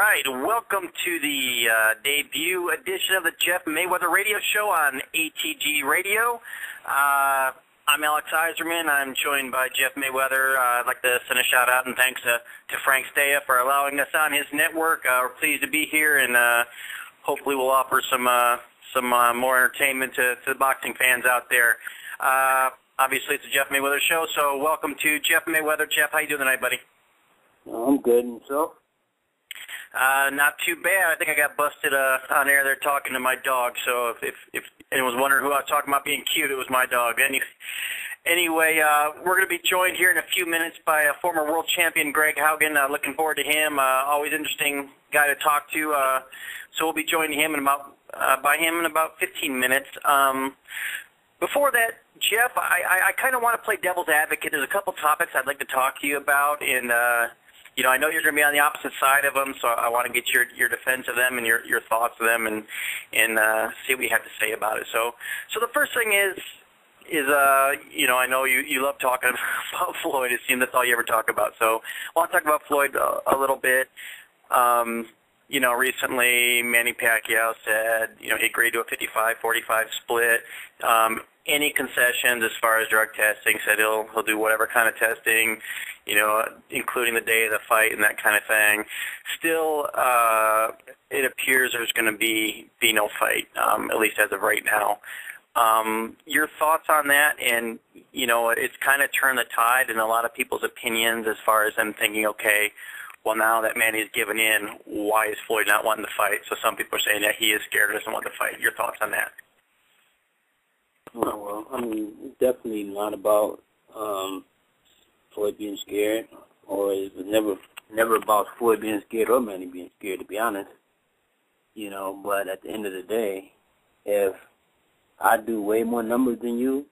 right, welcome to the debut edition of the Jeff Mayweather radio show on ATG Radio. I'm Alexz Yzerman. I'm joined by Jeff Mayweather. I'd like to send a shout-out and thanks to Frank Staya for allowing us on his network. We're pleased to be here, and hopefully we'll offer some more entertainment to the boxing fans out there. Obviously, it's a Jeff Mayweather show, so welcome to Jeff Mayweather. Jeff, how you doing tonight, buddy? I'm good, and yourself? Not too bad. I think I got busted on air there talking to my dog. So if anyone's wondering who I was talking about being cute, it was my dog. Anyway, we're going to be joined here in a few minutes by a former world champion, Greg Haugen. Looking forward to him. Always interesting guy to talk to. So we'll be joining him by him in about 15 minutes. Before that, Jeff, I kind of want to play devil's advocate. There's a couple topics I'd like to talk to you about, and I know you're going to be on the opposite side of them, so I want to get your defense of them and your thoughts of them, and see what you have to say about it. So the first thing is I know you love talking about Floyd. It seems that's all you ever talk about. So I want to talk about Floyd a little bit. Recently Manny Pacquiao said, he agreed to a 55-45 split. Any concessions as far as drug testing, said he'll do whatever kind of testing, including the day of the fight and that kind of thing. Still, it appears there's going to be no fight, at least as of right now. Your thoughts on that? And, it's kind of turned the tide in a lot of people's opinions as far as them thinking, okay, well, now that Manny's given in, why is Floyd not wanting to fight? So some people are saying that he is scared and doesn't want to fight. Your thoughts on that? Oh, well, it's definitely not about Floyd being scared, or it was never about Floyd being scared or Manny being scared, to be honest. But at the end of the day, if I do way more numbers than you,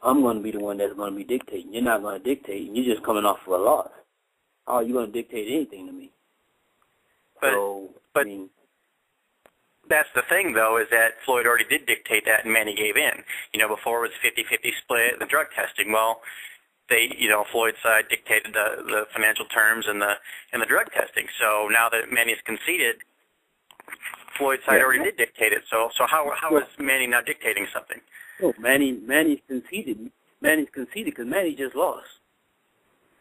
I'm going to be the one that's going to be dictating. You're not going to dictate, and you're just coming off for a loss. How are you going to dictate anything to me? But that's the thing, though, is that Floyd already did dictate that, and Manny gave in. Before it was 50-50 split, the drug testing. Well, Floyd's side dictated the financial terms and the drug testing. So now that Manny's conceded, Floyd's side already did dictate it. So how is Manny now dictating something? No, Manny's conceded. Manny's conceded because Manny just lost.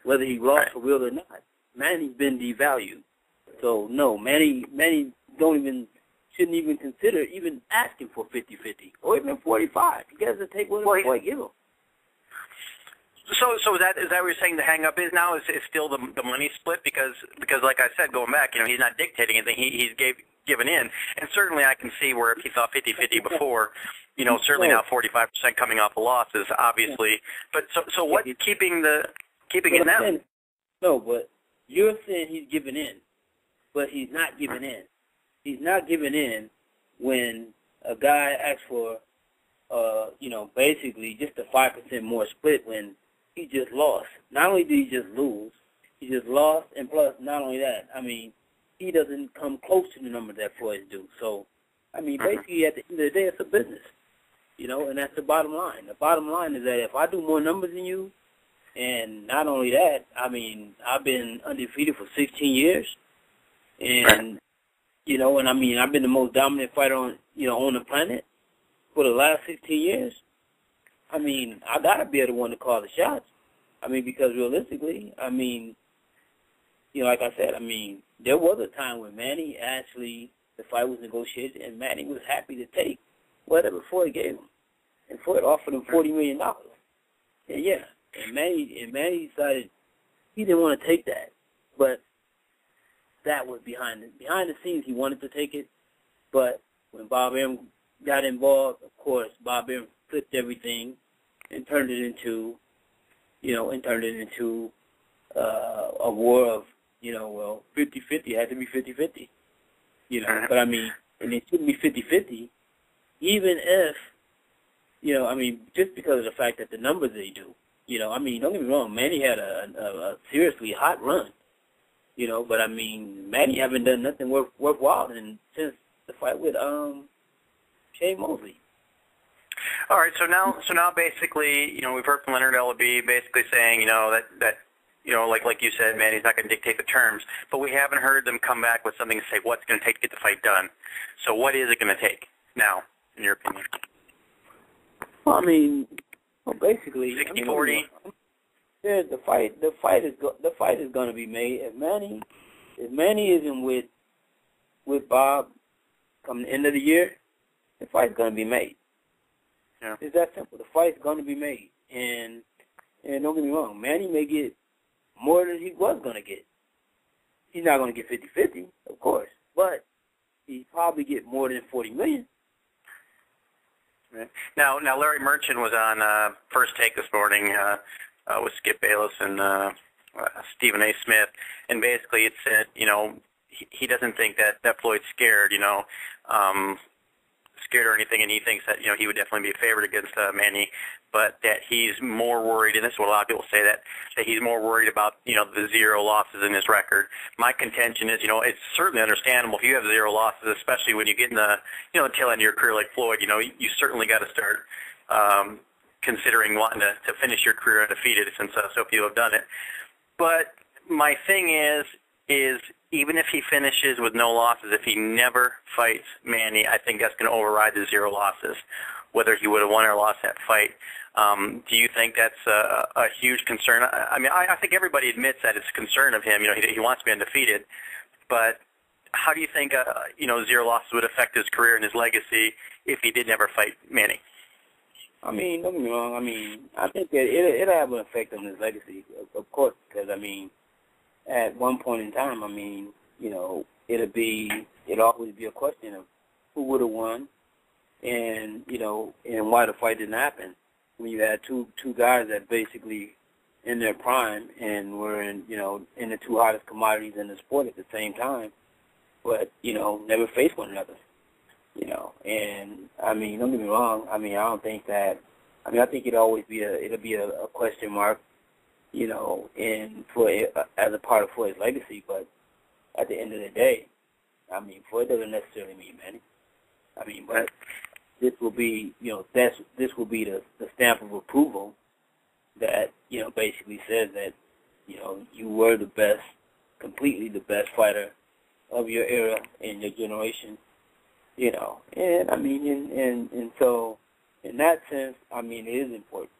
Whether he lost for real or not, Manny's been devalued. So no, Manny shouldn't even consider even asking for 50-50 or even 45. He has to take whatever Floyd give him. So is that what you're saying the hang-up is now? Is still the money split? Because like I said, going back, he's not dictating anything. He's given in. And certainly I can see where if he thought 50-50 before, certainly now 45% coming off the losses, obviously. But so what's keeping it now? No, but you're saying he's giving in, but he's not giving in. He's not giving in when a guy asks for, basically just a 5% more split when he just lost. Not only did he just lose, he just lost, and plus, not only that, he doesn't come close to the number that Floyd do. So, basically, at the end of the day, it's a business, and that's the bottom line. The bottom line is that if I do more numbers than you, and not only that, I've been undefeated for 16 years, and I've been the most dominant fighter on the planet for the last 16 years. I gotta be the one to call the shots. Because realistically, like I said, there was a time when Manny actually, the fight was negotiated, and Manny was happy to take whatever Floyd gave him, and Floyd offered him $40 million. And yeah, and Manny decided he didn't want to take that, but that was behind the scenes. He wanted to take it, but when Bob Arum got involved, of course, Bob Arum flipped everything and turned it into, a war of, 50-50. It had to be 50-50. But and it shouldn't be 50-50, even if, just because of the fact that the numbers they do. Don't get me wrong, Manny had a seriously hot run. But Manny haven't done nothing worthwhile since the fight with Shane Mosley. All right, so now basically, we've heard from Leonard Ellaby basically saying, that like you said, Manny's not going to dictate the terms, but we haven't heard them come back with something to say what's going to take to get the fight done. So what is it going to take now, in your opinion? Well, I mean, basically, 60-40. Yeah, the fight is going to be made. If Manny isn't with Bob come the end of the year, the fight's going to be made. Yeah. It's that simple. The fight's going to be made, and don't get me wrong, Manny may get more than he was going to get. He's not going to get 50-50, of course, but he probably get more than $40 million. Right. Now Larry Merchant was on First Take this morning with Skip Bayless and Stephen A. Smith, and basically it said, he doesn't think that Floyd's scared, scared or anything, and he thinks that, he would definitely be favored against Manny, but that he's more worried, and this is what a lot of people say, that he's more worried about, the 0 losses in his record. My contention is, it's certainly understandable if you have 0 losses, especially when you get in the, the tail end of your career like Floyd, you certainly got to start considering wanting to finish your career undefeated, since so few have done it. But my thing is even if he finishes with no losses, if he never fights Manny, I think that's going to override the 0 losses, whether he would have won or lost that fight. Do you think that's a huge concern? I mean, I think everybody admits that it's a concern of him. He wants to be undefeated. But how do you think, 0 losses would affect his career and his legacy if he did never fight Manny? I mean, don't get me wrong. I mean, I think that it'll have an effect on his legacy, of course, because, at one point in time, it'll always be a question of who would have won and why the fight didn't happen. When you had two guys that basically in their prime and were in the 2 hottest commodities in the sport at the same time, but, never faced one another. And don't get me wrong. I don't think that. I think it'll be a question mark, and as a part of Floyd's legacy. But at the end of the day, Floyd doesn't necessarily mean Manny. But this will be, this will be the stamp of approval that basically says that you were the best, completely the best fighter of your era and your generation. And so in that sense, it is important.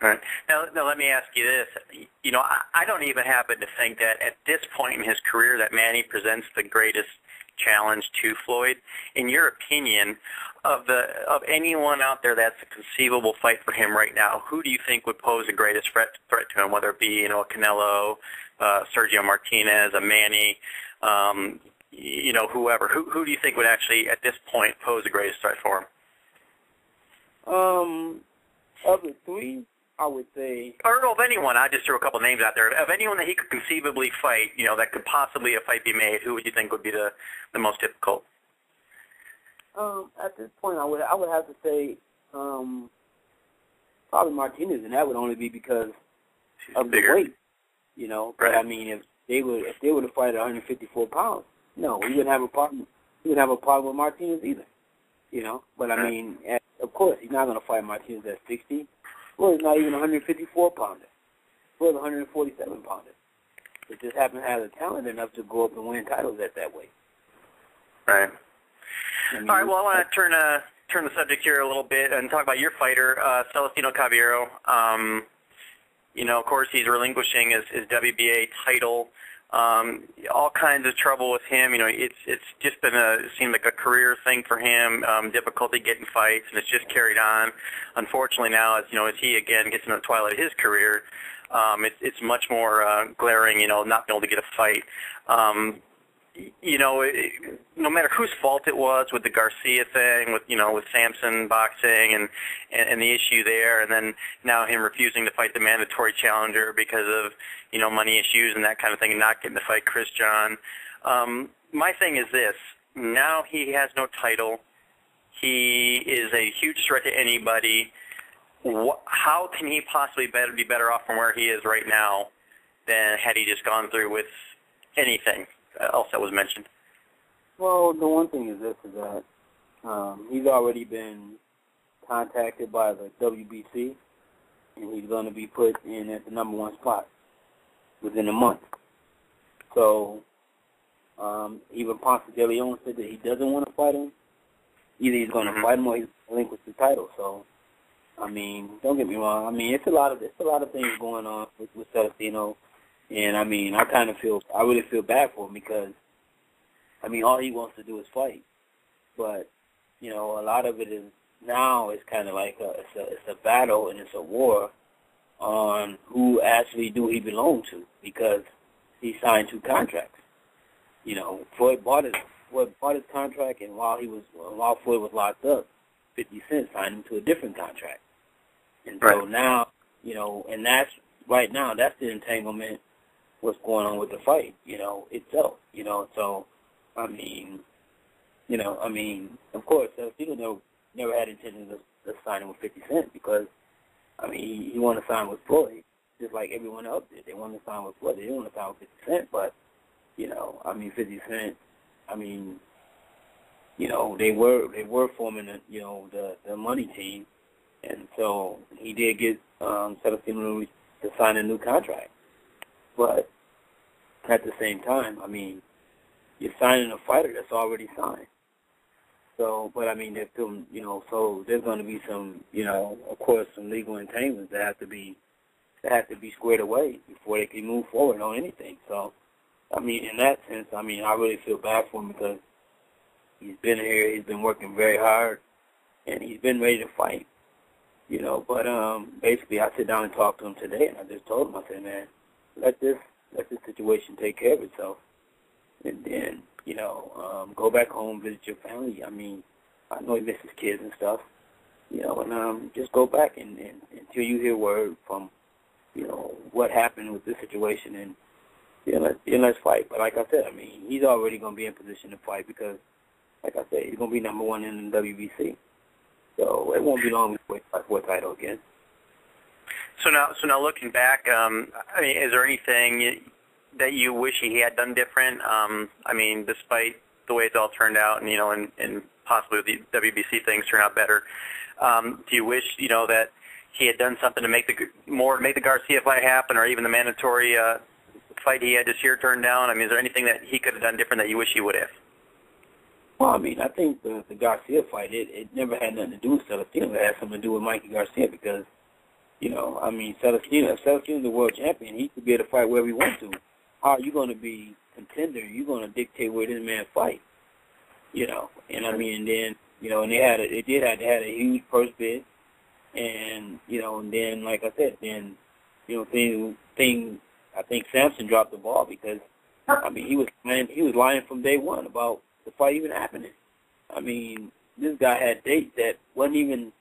All right. Now let me ask you this. I don't even happen to think that at this point in his career that Manny presents the greatest challenge to Floyd. In your opinion, of anyone out there that's a conceivable fight for him right now, who do you think would pose the greatest threat to him, whether it be, a Canelo, Sergio Martinez, a Manny, whoever? Who do you think would actually, at this point, pose the greatest threat for him? Of the 3, I would say... Or of anyone. I just threw a couple names out there. Of anyone that he could conceivably fight, that could possibly a fight be made, who would you think would be the most difficult? At this point, I would have to say probably Martinez, and that would only be because of the weight. But right. If they were to fight at 154 pounds, no, we wouldn't have a problem. We wouldn't have a problem with Martinez either. But of course, he's not going to fight Martinez at 60. Well, he's not even 154 pounder. Well, 147 pounder. It just happens to have the talent enough to go up and win titles at that weight. Right. All right. Well, I want to turn the subject here a little bit and talk about your fighter, Celestino Caballero. Of course, he's relinquishing his WBA title. All kinds of trouble with him. It's just been seemed like a career thing for him. Difficulty getting fights, and it's just carried on. Unfortunately, now as he again gets into the twilight of his career, it's much more glaring. Not being able to get a fight. No matter whose fault it was with the Garcia thing, with Samson boxing and the issue there, and then now him refusing to fight the mandatory challenger because of, money issues and that kind of thing, and not getting to fight Chris John. My thing is this. Now he has no title. He is a huge threat to anybody. How can he possibly be better off from where he is right now than had he just gone through with anything else that was mentioned? Well, the one thing is this, is that he's already been contacted by the WBC and he's going to be put in at the number 1 spot within a month. So even Ponce de Leon said that he doesn't want to fight him. Either he's going to fight him or he's going to relinquish the title. So, I mean, don't get me wrong. I mean, it's a lot of things going on with Celestino, and I mean, I really feel bad for him because, I mean, all he wants to do is fight. But you know, a lot of it is now it's kind of like it's a battle and it's a war on who actually do he belong to because he signed 2 contracts. You know, Floyd bought his contract, and while Floyd was locked up, 50 Cent signed him to a different contract. And so now, you know, and that's the entanglement, what's going on with the fight, you know, itself, you know. So, I mean, of course, Celestino never had intention of signing with 50 Cent because, I mean, he wanted to sign with Floyd, just like everyone else did. They wanted to sign with Floyd. They didn't want to sign with 50 Cent, but, you know, I mean, 50 Cent, I mean, you know, they were forming the money team, and so he did get Celestino to sign a new contract. But at the same time, I mean, you're signing a fighter that's already signed. So, but I mean, there's still, you know, so there's going to be some, you know, of course, some legal entanglements that have to be squared away before they can move forward on anything. So, I mean, in that sense, I mean, I really feel bad for him because he's been here, he's been working very hard, and he's been ready to fight, you know. But basically, I sit down and talk to him today, and I just told him, I said, man, let this situation take care of itself, and then, you know, go back home, visit your family. I mean, I know he misses kids and stuff, you know, and just go back and until you hear word from, you know, what happened with this situation, and let's fight. But like I said, I mean, he's already going to be in position to fight because, like I said, he's going to be number 1 in the WBC. So it won't be long before he fights for a title again. So now looking back, I mean, is there anything that you wish he had done different? I mean, despite the way it's all turned out, and you know, and possibly the WBC things turn out better, do you wish, you know, that he had done something to make the Garcia fight happen, or even the mandatory fight he had this year turned down? I mean, is there anything that he could have done different that you wish he would have? Well, I mean, I think the Garcia fight, it never had nothing to do with Celestino. It had something to do with Mikey Garcia because, you know, I mean, Celestino's the world champion. He could be able to fight wherever he wants to. How are you going to be contender? You're going to dictate where this man fights, you know. And I mean, and then, you know, and they had a huge purse bid, and you know, and then like I said, then, you know, I think Sampson dropped the ball because, I mean, he was lying from day one about the fight even happening. I mean, this guy had dates that wasn't even.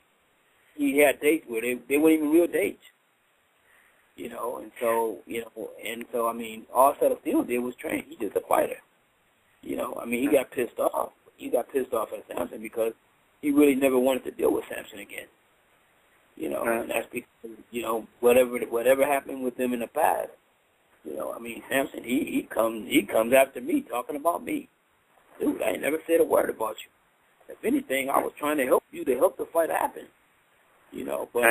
He had dates where they weren't even real dates. You know, and so I mean, all Celestino did was train. He's just a fighter. You know, I mean, he got pissed off. He got pissed off at Sampson because he really never wanted to deal with Sampson again. You know, and that's because, you know, whatever happened with them in the past. You know, I mean, Sampson, he comes after me, talking about me. Dude, I ain't never said a word about you. If anything, I was trying to help you to help the fight happen. You know, but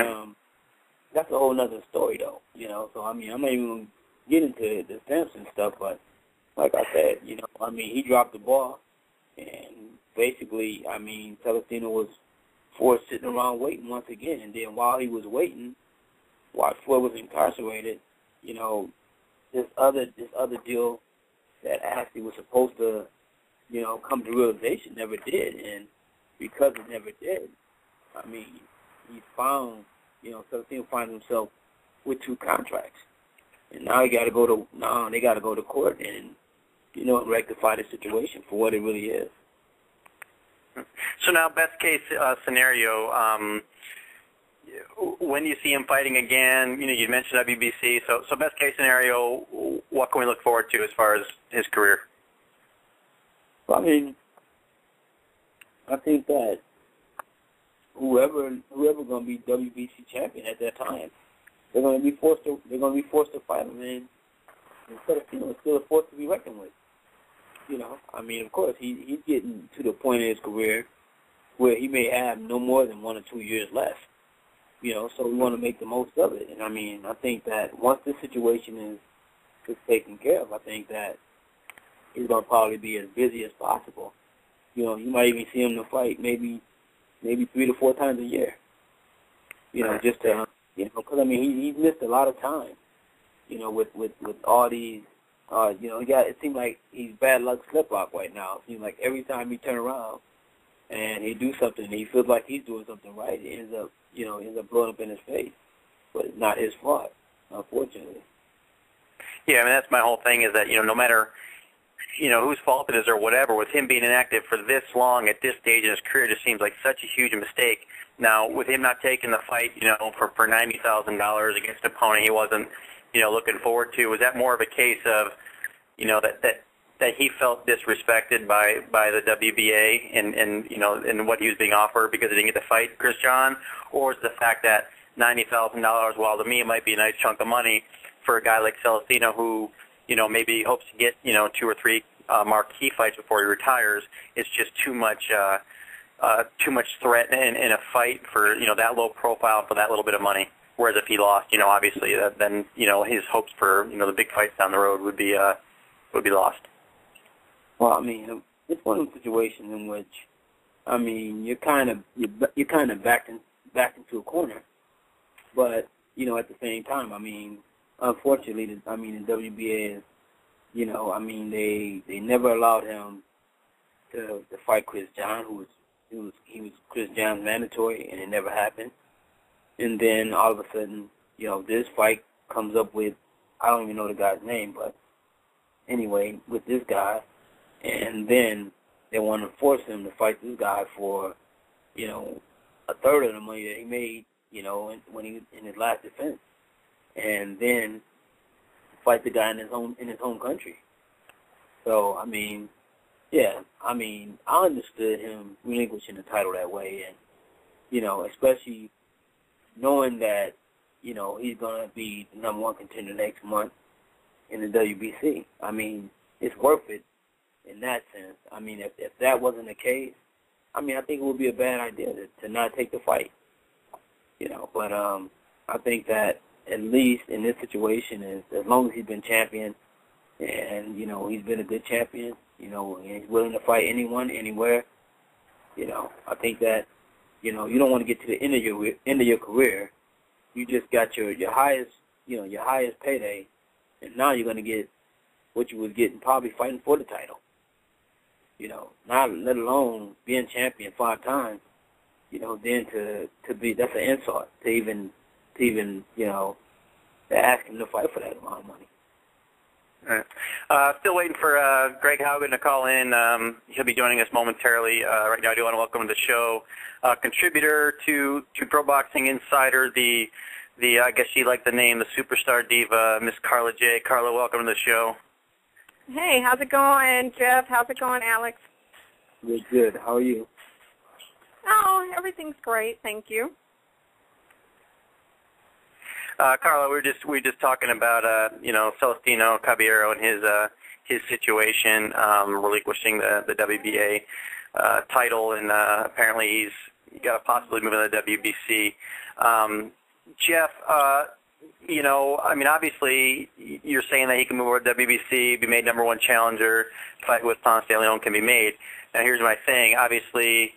that's a whole nother story, though. You know, so I mean, I'm not even going to get into the Sampson stuff, but like I said, you know, I mean, he dropped the ball, and basically, I mean, Celestino was forced sitting around waiting once again, and then while he was waiting, while Floyd was incarcerated, you know, this other deal that actually was supposed to, you know, come to realization never did, and because it never did, I mean, he found, you know, Celestino finds himself with 2 contracts, and now they got to go to court and, you know, rectify the situation for what it really is. So now, best case scenario, when do you see him fighting again? You know, you mentioned WBC, so best case scenario, what can we look forward to as far as his career? Well, I mean, I think that whoever going to be WBC champion at that time, they're going to be forced to fight him, and Celestino is still a force to be reckoned with. You know, I mean, of course, he's getting to the point in his career where he may have no more than 1 or 2 years left. so we want to make the most of it. And, I think that once this situation is taken care of, I think that he's going to probably be as busy as possible. You might even see him to fight maybe 3 to 4 times a year. Just to, because, he's missed a lot of time, with all these, it seems like he's bad luck slip up right now. It seems like every time he turn around and he do something, he feels like he's doing something right, it ends up blowing up in his face. But it's not his fault, unfortunately. Yeah, that's my whole thing is that, no matter, whose fault it is or whatever, with him being inactive for this long at this stage in his career, it just seems like such a huge mistake. Now, with him not taking the fight, for $90,000 against an opponent he wasn't, looking forward to, was that more of a case of, that he felt disrespected by the WBA and what he was being offered because he didn't get to fight Chris John, or is the fact that $90,000, while to me it might be a nice chunk of money for a guy like Celestino who, maybe hopes to get, 2 or 3 marquee fights before he retires, it's just too much threat in a fight for, that low profile for that little bit of money. Whereas if he lost, obviously then, his hopes for, the big fights down the road would be lost. Well, it's one of those situations in which, you're kind of backed into a corner. But, at the same time, unfortunately, the WBA is, they never allowed him to fight Chris John, he was Chris John's mandatory, and it never happened. And then all of a sudden, this fight comes up with, I don't even know the guy's name, but anyway, with this guy, and then they want to force him to fight this guy for, a third of the money that he made, when he was in his last defense, and then fight the guy in his home country. So I understood him relinquishing the title that way, and especially knowing that he's gonna be the #1 contender next month in the WBC. It's worth it in that sense. If that wasn't the case, I think it would be a bad idea to not take the fight. But I think that at least in this situation, as long as he's been champion, and he's been a good champion, and he's willing to fight anyone, anywhere, I think that you don't want to get to the end of your career. You just got your highest payday, and now you're going to get what you was getting probably fighting for the title. Not let alone being champion 5 times. Then to be, that's an insult to even to ask him to fight for that amount of money. All right. Still waiting for Greg Haugen to call in. He'll be joining us momentarily. Right now I do want to welcome to the show contributor to Pro Boxing Insider, the I guess she liked the name, the superstar diva, Miss Carla Ja. Carla, welcome to the show. Hey, how's it going, Jeff? How's it going, Alex? Good. How are you? Oh, everything's great, thank you. Carla, we were just talking about Celestino Caballero and his situation, relinquishing the WBA title, and apparently he's got to possibly move into the WBC. Jeff, obviously you're saying that he can move over to WBC, be made #1 challenger, fight with Ponce de Leon can be made. Now here's my thing. Obviously,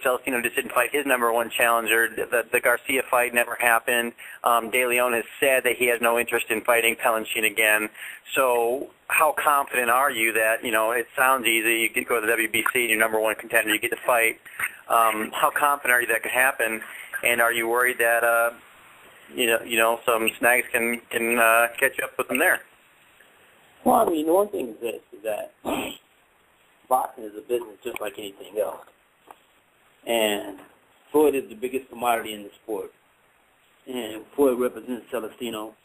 Celestino just didn't fight his #1 challenger. The Garcia fight never happened. De Leon has said that he has no interest in fighting Palanchine again. So how confident are you that, it sounds easy, you could go to the WBC, you're #1 contender, you get to fight. How confident are you that could happen? And are you worried that, some snags can catch up with him there? Well, the one thing is this, is that boxing is a business just like anything else. And Floyd is the biggest commodity in the sport. And Floyd represents Celestino,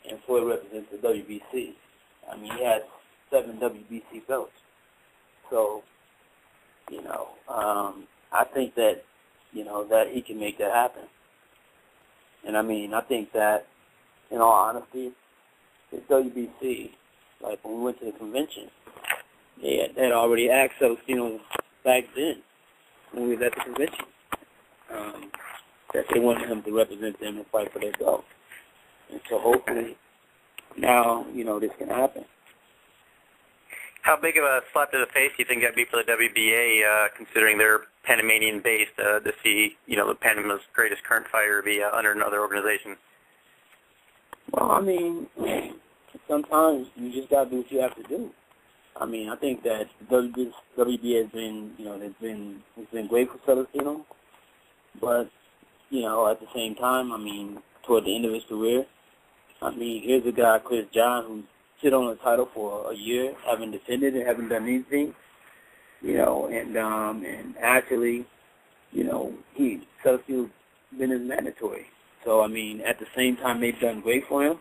and Floyd represents the WBC. He has 7 WBC belts. So, I think that, that he can make that happen. And I think that, in all honesty, the WBC, like when we went to the convention, they had already asked Celestino back then when we was at the convention. that they wanted him to represent them and fight for themselves. And so hopefully now, this can happen. How big of a slap to the face do you think that'd be for the WBA, considering they're Panamanian-based, to see, the Panama's greatest current fighter be under another organization? Well, sometimes you just got to do what you have to do. I think that the WBA has been, it's been great for Celestino, but, at the same time, toward the end of his career, here's a guy, Carla Ja, who's sit on the title for a year, haven't defended it, haven't done anything, and actually, Celestino's been his mandatory. So, at the same time they've done great for him,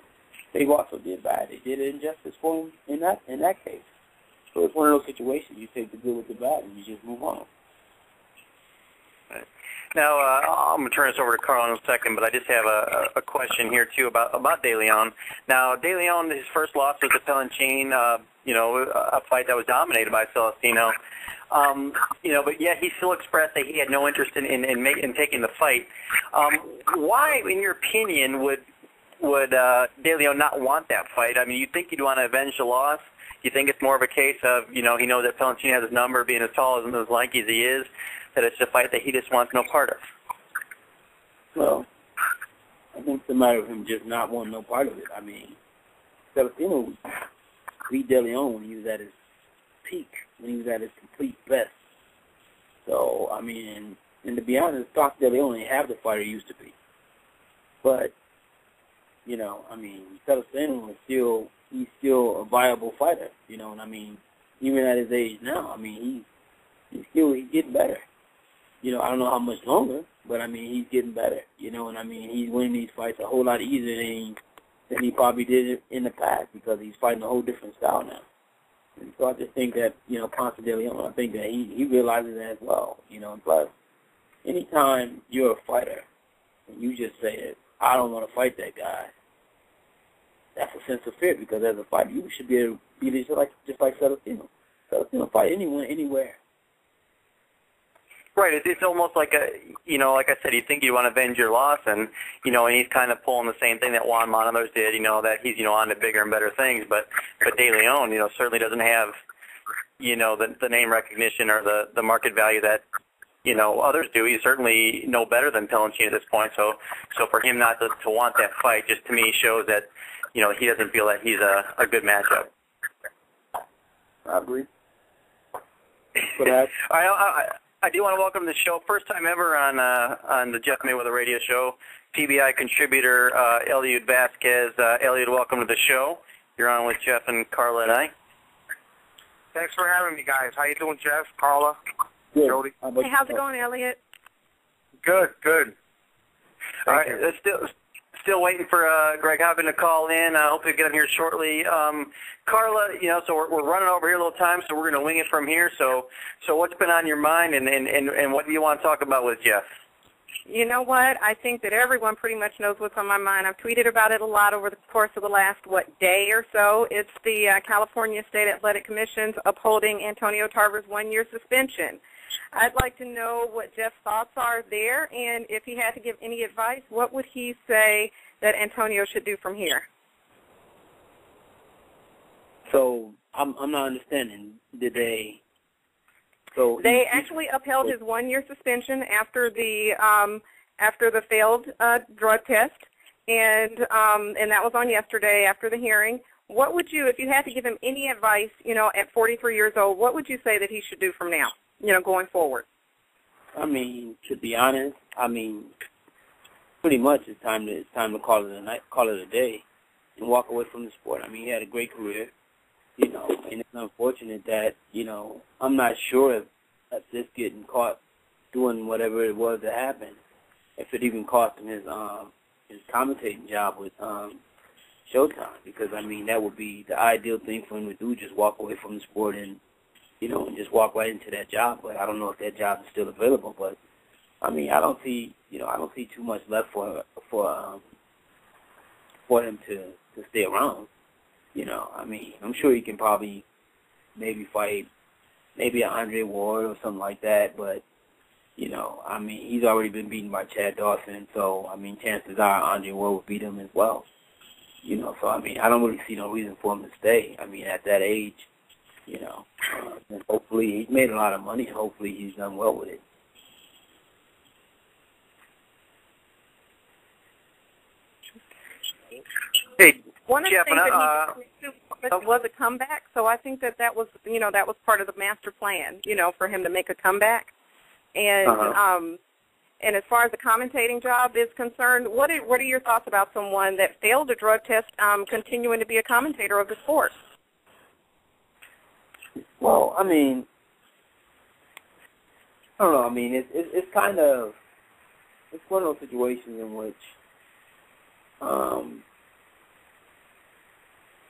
they've also did bad. They did injustice for him in that case. So it's one of those situations. You take the good with the bad and you just move on. Now, I'm going to turn this over to Carl in a second, but I just have a question here, too, about De Leon. Now, De Leon, his first loss was to Pelletier, a fight that was dominated by Celestino. But yet he still expressed that he had no interest in taking the fight. Why, in your opinion, would De Leon not want that fight? You think he'd want to avenge the loss? Do you think it's more of a case of, he knows that Pelletier has his number, being as tall and as lanky as he is, that it's a fight that he just wants no part of? Well, I think it's a matter of him just not wanting no part of it. Celestino beat De Leon when he was at his peak, when he was at his complete best. So, and to be honest, De Leon ain't half the fighter he used to be. But, Celestino is he's still a viable fighter, and even at his age now, he's getting better. I don't know how much longer, but he's getting better, and he's winning these fights a whole lot easier than he probably did in the past because he's fighting a whole different style now. And so I just think that, Ponce de Leon, I think that he realizes that as well, and plus, anytime you're a fighter and you just say, I don't want to fight that guy, that's a sense of fear because as a fighter, you should be able to be just like Celestino. Celestino fight anyone, anywhere. Right. It's almost like like I said, you think you want to avenge your loss, and and he's kind of pulling the same thing that Juan Monteros did. That he's on to bigger and better things, but De Leon, certainly doesn't have the name recognition or the market value that others do. He's certainly no better than Pelletier at this point. So for him not to want that fight, just to me shows that he doesn't feel that he's a good matchup. I agree. I do want to welcome to the show, first time ever on the Jeff Mayweather radio show, PBI contributor Eliud Vasquez. Eliud, welcome to the show. You're on with Jeff and Carla and I. Thanks for having me, guys. How you doing, Jeff, Carla, Good. Jody? Hey, how's it going, Elliot? Good. All right, still waiting for Greg Hogan to call in. I hope he'll get him here shortly. Carla, so we're running over here a little time, so we're going to wing it from here. So what's been on your mind, and what do you want to talk about with Jeff? You know what? I think that everyone pretty much knows what's on my mind. I've tweeted about it a lot over the course of the last, day or so. It's the California State Athletic Commission's upholding Antonio Tarver's one-year suspension. I'd like to know what Jeff's thoughts are there, and if he had to give any advice, what would he say that Antonio should do from here? So I'm not understanding. Did they? They actually upheld his one-year suspension after the failed drug test, and that was on yesterday after the hearing. What would you, if you had to give him any advice, at 43 years old, what would you say that he should do from now, going forward? To be honest, pretty much it's time to call it a day, and walk away from the sport. He had a great career. And it's unfortunate that, I'm not sure if this getting caught doing whatever it was that happened, if it even cost him his commentating job with Showtime, because, that would be the ideal thing for him to do, just walk away from the sport and, and just walk right into that job. But I don't know if that job is still available. But, I don't see too much left for him to stay around. I'm sure he can probably maybe fight maybe a Andre Ward or something like that, but, You know, I mean, he's already been beaten by Chad Dawson, so, I mean, chances are Andre Ward will beat him as well. You know, so, I mean, I don't really see no reason for him to stay. I mean, at that age, you know, and hopefully he's made a lot of money. Hopefully he's done well with it. Hey, One of the Jeff, things that he was a comeback, so I think that was, you know, that was part of the master plan, you know, for him to make a comeback. And and as far as the commentating job is concerned, what are your thoughts about someone that failed a drug test continuing to be a commentator of the sport? Well, I mean, I don't know. I mean, it's kind of, it's one of those situations in which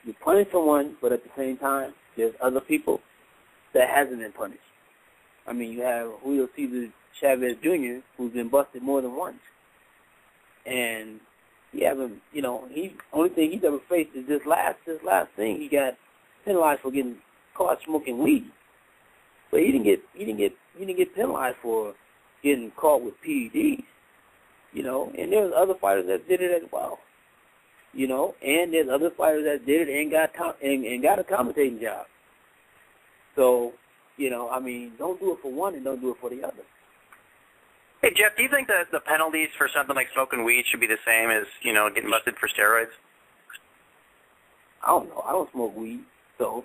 you punish someone, but at the same time, there's other people that hasn't been punished. I mean, you have Julio Cesar Chavez Jr., who's been busted more than once. And he haven't, you know, only thing he's ever faced is this last thing. He got penalized for getting caught smoking weed. But he didn't get penalized for getting caught with PEDs. You know, and there's other fighters that did it as well. You know, and there's other fighters that did it and got a commentating job. So, you know, I mean, don't do it for one and don't do it for the other. Hey, Jeff, do you think that the penalties for something like smoking weed should be the same as, you know, getting busted for steroids? I don't know. I don't smoke weed, so.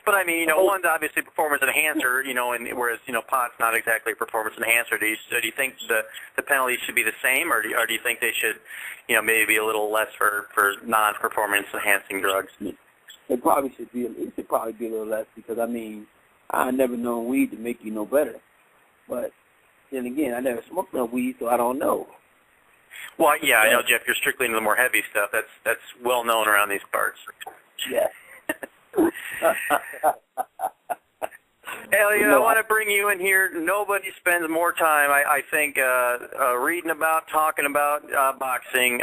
But, I mean, you know, one's obviously a performance enhancer, you know, and whereas, you know, pot's not exactly a performance enhancer. Do you think the penalties should be the same, or do you think they should, you know, maybe be a little less for non-performance enhancing drugs? It should probably be a little less because, I mean, I never known weed to make you no better. But then again, I never smoked no weed, so I don't know. Well, yeah, I know, Jeff, you're strictly into the more heavy stuff. That's well known around these parts. Yeah. Elliot, I want to bring you in here. Nobody spends more time, I think, reading about, talking about boxing.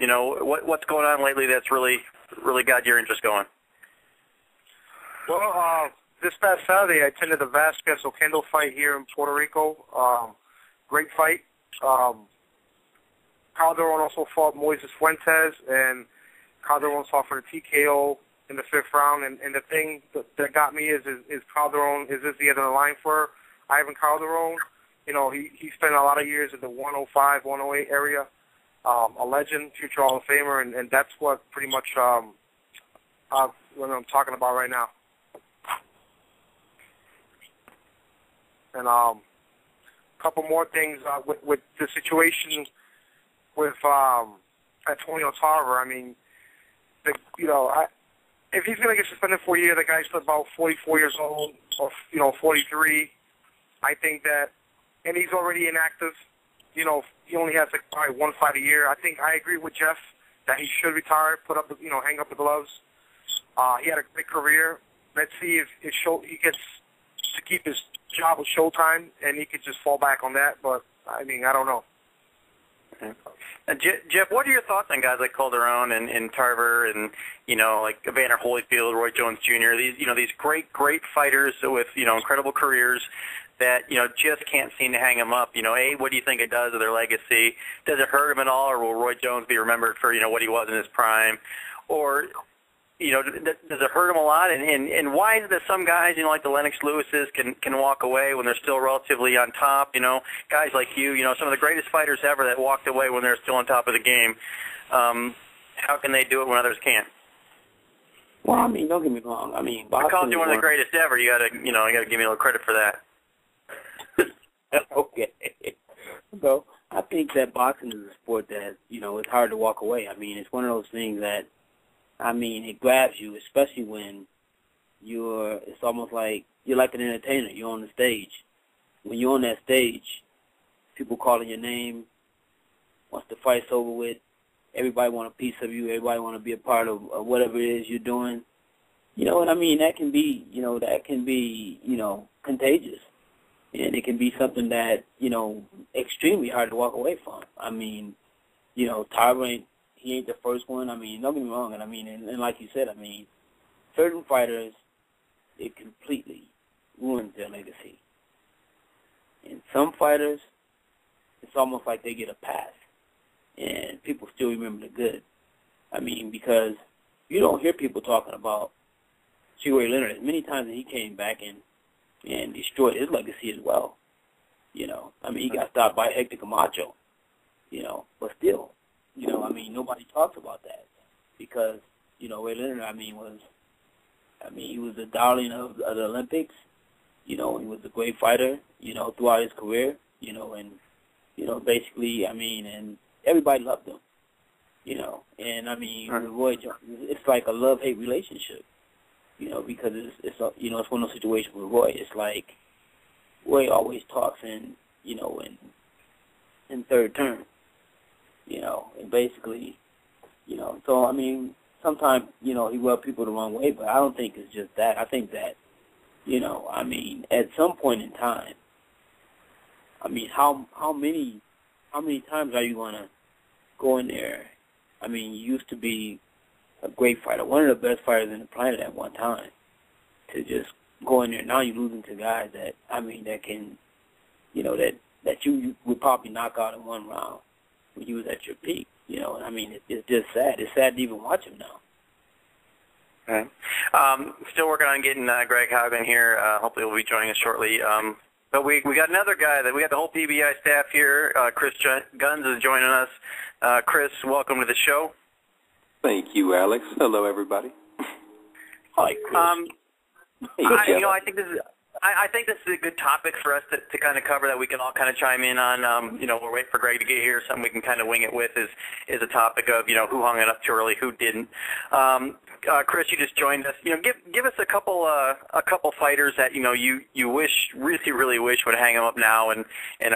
You know, what's going on lately that's really got your interest going? Well, this past Saturday, I attended the Vasquez Oquendo fight here in Puerto Rico. Great fight. Calderon also fought Moises Fuentes, and Calderon fought for the TKO in the 5th round. And the thing that got me is Calderon, is this the end of the line for Ivan Calderon? You know, he spent a lot of years in the 105, 108 area. A legend, future Hall of Famer, and that's what pretty much what I'm talking about right now. And a couple more things with the situation with Antonio Tarver. I mean, if he's going to get suspended for a year, the guy's about 44 years old, or 43. I think that, and he's already inactive. You know, he only has like probably one fight a year. I agree with Jeff that he should retire, hang up the gloves. He had a great career. Let's see if he gets to keep his job with Showtime, and he could just fall back on that. But I mean, I don't know. Jeff, what are your thoughts on guys like Calderon and Tarver and, you know, like Evander Holyfield, Roy Jones Jr., these great fighters with, you know, incredible careers that, you know, just can't seem to hang them up? You know, what do you think it does to their legacy? Does it hurt him at all, or will Roy Jones be remembered for, you know, what he was in his prime? Or, you know, does it hurt him a lot? And why is it that some guys, you know, like the Lennox Lewises can walk away when they're still relatively on top? You know, guys like you know, some of the greatest fighters ever that walked away when they're still on top of the game. How can they do it when others can't? Well, I mean, don't get me wrong. I mean, boxing I called you one of the greatest ever. You gotta give me a little credit for that. Okay. So I think that boxing is a sport that, you know, it's hard to walk away. I mean, it's one of those things that, I mean, it grabs you, especially when it's almost like you're like an entertainer. You're on the stage. When you're on that stage, people calling your name. Once the fight's over with, everybody want a piece of you. Everybody want to be a part of whatever it is you're doing. You know what I mean? That can be, contagious. And it can be something that, you know, extremely hard to walk away from. I mean, you know, Tarver he ain't the first one. I mean, don't get me wrong. And I mean, and like you said, I mean, certain fighters, it completely ruins their legacy. And some fighters, it's almost like they get a pass, and people still remember the good. I mean, because you don't hear people talking about Sugar Ray Leonard as many times as he came back and destroyed his legacy as well. You know, I mean, he got stopped by Hector Camacho, you know, but still, you know, I mean, nobody talks about that because, you know, Ray Leonard, he was the darling of the Olympics. You know, he was a great fighter, you know, throughout his career, you know, and, you know, basically, and everybody loved him, you know. And, with Roy Jones, it's like a love-hate relationship, you know, because it's one of those situations with Roy. It's like Roy always talks in third term, you know, and basically, you know, so, sometimes, you know, he rubbed people the wrong way, but I don't think it's just that. I think that, you know, at some point in time, how many times are you going to go in there? You used to be a great fighter, one of the best fighters in the planet at one time, to just go in there. Now you're losing to guys that, that can, you know, that you would probably knock out in one round when you was at your peak, you know. It's just sad. It's sad to even watch him now. Okay. Still working on getting Greg Haugen here. Hopefully he'll be joining us shortly. But we got another guy we got the whole PBI staff here. Chris Guns is joining us. Chris, welcome to the show. Thank you, Alex. Hello, everybody. Hi, Chris. I think this is a good topic for us to kind of cover that we can all kind of chime in on. We'll wait for Greg to get here. Something we can kind of wing it with is a topic of, you know, who hung it up too early, who didn't. Chris, you just joined us. You know, give us a couple fighters that, you know, you really wish would hang them up now and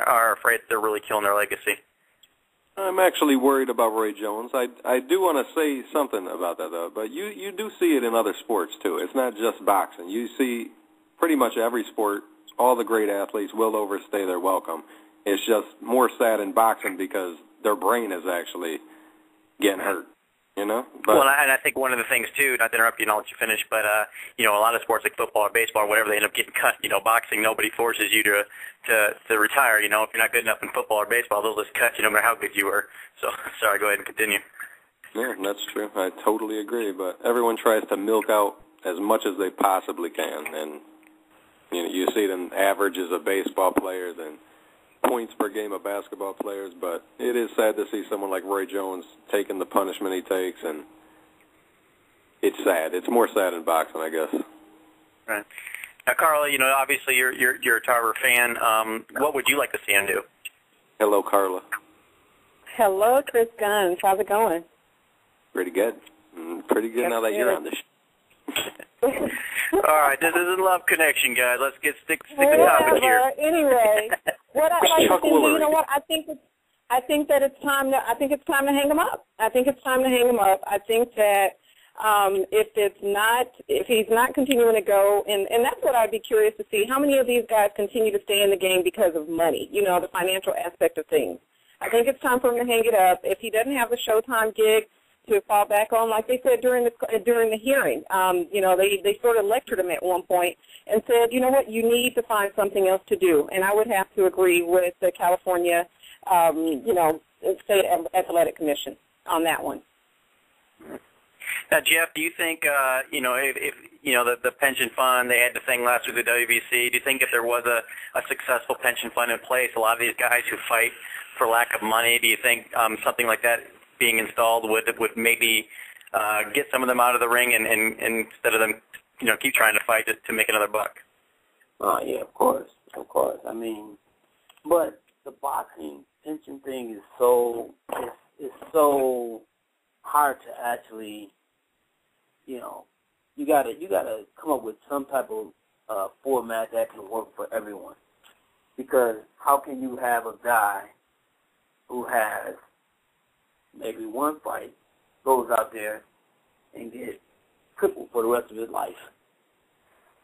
are afraid that they're really killing their legacy. I'm actually worried about Roy Jones. I do want to say something about that, though, but you do see it in other sports, too. It's not just boxing. You see pretty much every sport, all the great athletes will overstay their welcome. It's just more sad in boxing because their brain is actually getting hurt, you know? But, well, and I think one of the things, too, not to interrupt you and I'll let you finish, but, you know, a lot of sports like football or baseball or whatever, they end up getting cut. You know, boxing, nobody forces you to retire. You know, if you're not good enough in football or baseball, they'll just cut you no matter how good you were. So, sorry, go ahead and continue. Yeah, that's true. I totally agree. But everyone tries to milk out as much as they possibly can. And, you know, you see it in averages of baseball players and points per game of basketball players. But it is sad to see someone like Roy Jones taking the punishment he takes. And it's sad. It's more sad in boxing, I guess. Right. Now, Carla, you know, obviously you're a Tarver fan. What would you like to see him do? Hello, Carla. Hello, Chris Guns. How's it going? Pretty good. Pretty good now that you're on the show. All right, this is a love connection, guys. Let's stick to the topic here. Anyway, what I'd like to see, you know what? I think that it's time to hang him up. I think it's time to hang him up. I think that if he's not continuing to go, and that's what I'd be curious to see. How many of these guys continue to stay in the game because of money? You know, the financial aspect of things. I think it's time for him to hang it up. If he doesn't have the Showtime gig to fall back on, like they said during the hearing, you know, they sort of lectured him at one point and said, you know what, you need to find something else to do. And I would have to agree with the California, you know, State Athletic Commission on that one. Now, Jeff, do you think, you know, if you know, the pension fund, they had the thing last week with the WBC, do you think if there was a successful pension fund in place, a lot of these guys who fight for lack of money, do you think something like that being installed would maybe get some of them out of the ring and instead of them, you know, keep trying to fight to make another buck? Yeah, of course. I mean, but the boxing pension thing is so hard to actually, you know, you gotta come up with some type of format that can work for everyone. Because how can you have a guy who has maybe one fight, goes out there and get crippled for the rest of his life?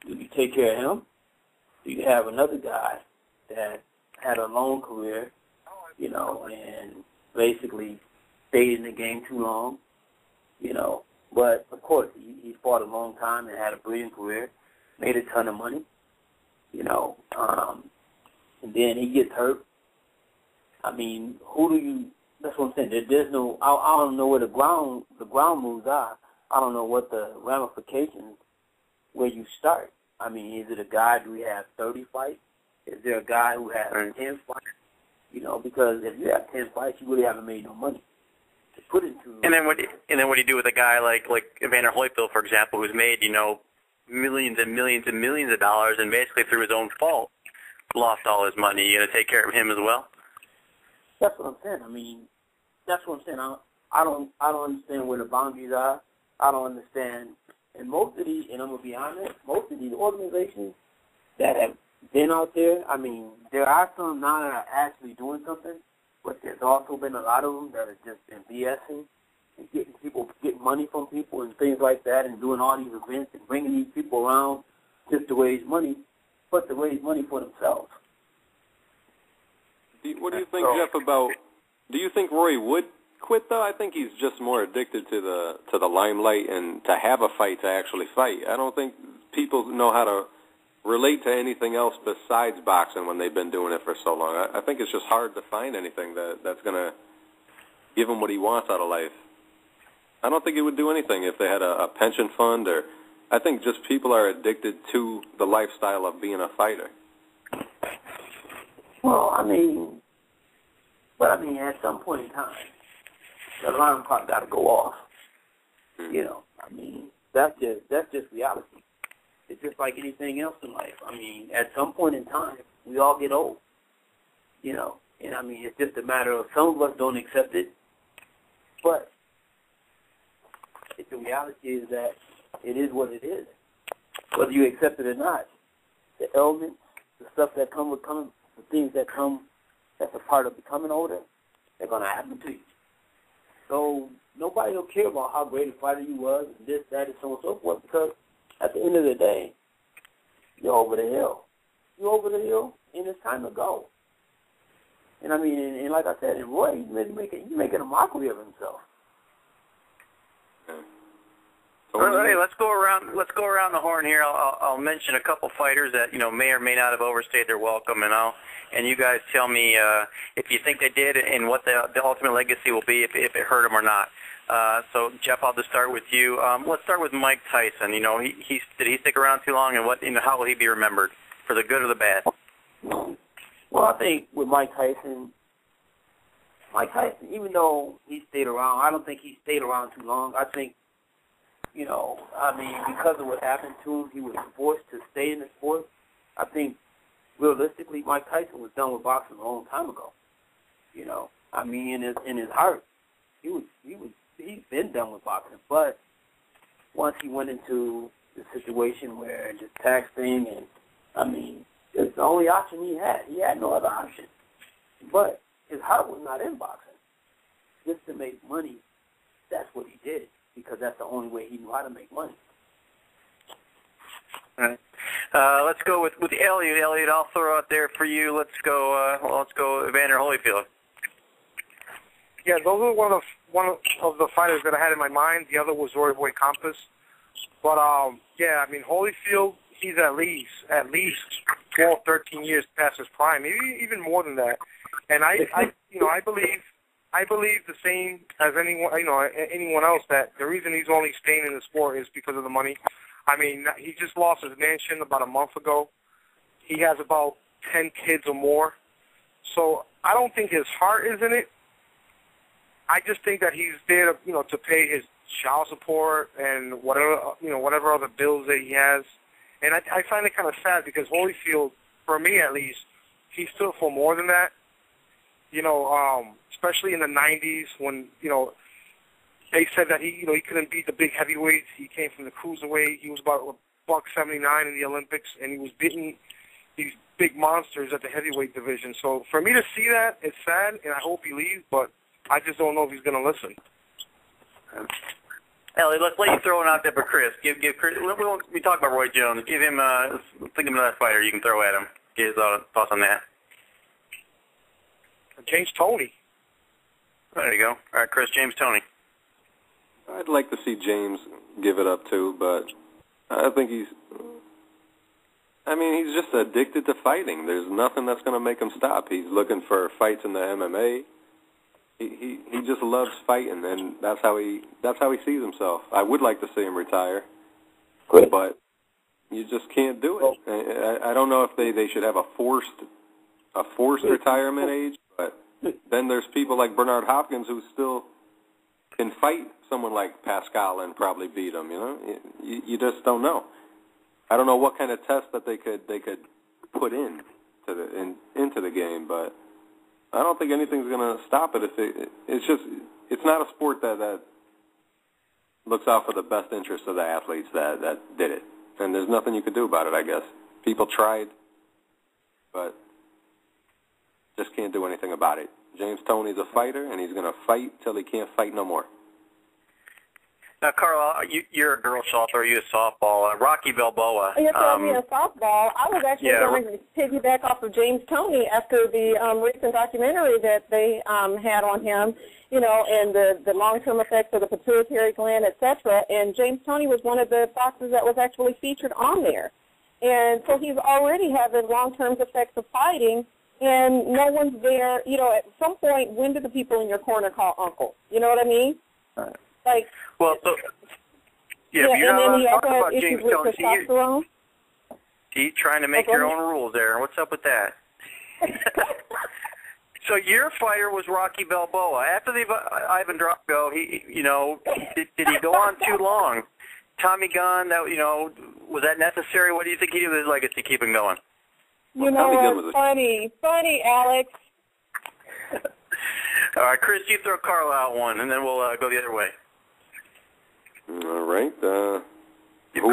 Do you take care of him? Do you have another guy that had a long career, you know, and basically stayed in the game too long, you know? But, of course, he fought a long time and had a brilliant career, made a ton of money, you know. and then he gets hurt. I mean, who do you? That's what I'm saying. There's no. I don't know where the ground moves are. I don't know what the ramifications where you start. I mean, is it a guy who has 30 fights? Is there a guy who has 10 fights? You know, because if you have 10 fights, you really haven't made no money to put into. And then what do you do with a guy like Evander Holyfield, for example, who's made millions and millions and millions of dollars, and basically through his own fault lost all his money? You gonna take care of him as well? That's what I'm saying. I mean, that's what I'm saying. I don't understand where the boundaries are. I don't understand. And most of these, and I'm gonna be honest, most of these organizations that have been out there, I mean, there are some now that are actually doing something, but there's also been a lot of them that have just been BSing and getting money from people and things like that, and doing all these events and bringing these people around just to raise money, but to raise money for themselves. What do you think, Jeff, about? Do you think Roy would quit though? I think he's just more addicted to the limelight and to have a fight to actually fight. I don't think people know how to relate to anything else besides boxing when they've been doing it for so long. I think it's just hard to find anything that's going to give him what he wants out of life. I don't think he would do anything if they had a pension fund, or I think just people are addicted to the lifestyle of being a fighter. Well, I mean, at some point in time, the alarm clock got to go off. You know, I mean, that's just reality. It's just like anything else in life. I mean, at some point in time, we all get old. You know, and I mean, it's just a matter of some of us don't accept it, but the reality is that it is what it is. Whether you accept it or not, the ailments, the stuff that come with coming, the things that come, that's a part of becoming older, they're going to happen to you. So nobody will care about how great a fighter you was, and this, that, and so on and so forth, because at the end of the day, you're over the hill. You're over the hill, and it's time to go. And I mean, and like I said, and Roy, he's making a mockery of himself. Well, hey, let's go around the horn here. I'll mention a couple fighters that may or may not have overstayed their welcome, and you guys tell me if you think they did and what the ultimate legacy will be, if it hurt them or not. So Jeff, I'll just start with you. Let's start with Mike Tyson. Did he stick around too long, and how will he be remembered, for the good or the bad? Well, I think with Mike Tyson, even though he stayed around, I don't think he stayed around too long. I think, because of what happened to him, he was forced to stay in the sport. I think, realistically, Mike Tyson was done with boxing a long time ago. In his heart, he's been done with boxing. But once he went into the situation where just tax thing, and it's the only option he had. He had no other option. But his heart was not in boxing. Just to make money, that's what he did, because that's the only way he knew how to make money. All right. Let's go with Elliot. Elliot, I'll throw out there for you. Let's go Evander Holyfield. Yeah, those were one of the fighters that I had in my mind. The other was Roy Boy Campos. But Holyfield, he's at least 12, 13 years past his prime, maybe even more than that. And I believe the same as anyone else, that the reason he's only staying in the sport is because of the money. I mean, he just lost his mansion about a month ago. He has about 10 kids or more. So I don't think his heart is in it. I just think that he's there to pay his child support and whatever other bills that he has. And I find it kind of sad, because Holyfield, for me at least, he stood for more than that. Especially in the 90s when, they said that he couldn't beat the big heavyweights. He came from the cruiserweight. He was about $179 in the Olympics, and he was beating these big monsters at the heavyweight division. So for me to see that, it's sad, and I hope he leaves, but I just don't know if he's going to listen. Ellie, let's let you throw it out there for Chris. Give Chris. We talked about Roy Jones. Give him. Think of another fighter you can throw at him. Get his thoughts on that. James Toney. There you go. All right, Chris. James Toney. I'd like to see James give it up too, but I think I mean, he's just addicted to fighting. There's nothing that's going to make him stop. He's looking for fights in the MMA. He just loves fighting, and that's how he sees himself. I would like to see him retire, but you just can't do it. I don't know if they should have a forced retirement age, but then there's people like Bernard Hopkins who still can fight someone like Pascal and probably beat him. You know, you just don't know. I don't know what kind of test that they could put into the game, but I don't think anything's going to stop it. It's not a sport that looks out for the best interest of the athletes that did it, and there's nothing you could do about it. I guess people tried, but just can't do anything about it. James Toney's a fighter, and he's going to fight till he can't fight no more. Now, Carla, you're a girl softball. You're a softball. Rocky Balboa. You're telling me a softball. I was actually going to piggyback off of James Toney after the recent documentary that they had on him, you know, and the long-term effects of the pituitary gland, et cetera. And James Toney was one of the boxers that was actually featured on there. And so he's already having long-term effects of fighting, and no one's there. You know, at some point, when do the people in your corner call uncle? You know what I mean? Like, well, so, and then he also has issues with testosterone. See, trying to make your own rules there. What's up with that? So your fighter was Rocky Balboa. After the Ivan Drago, did he go on too long? Tommy Gunn, was that necessary? What do you think he did with his legacy, keep him going? You know what's funny, Alex. All right, Chris, you throw Carla out one, and then we'll go the other way. All right. Who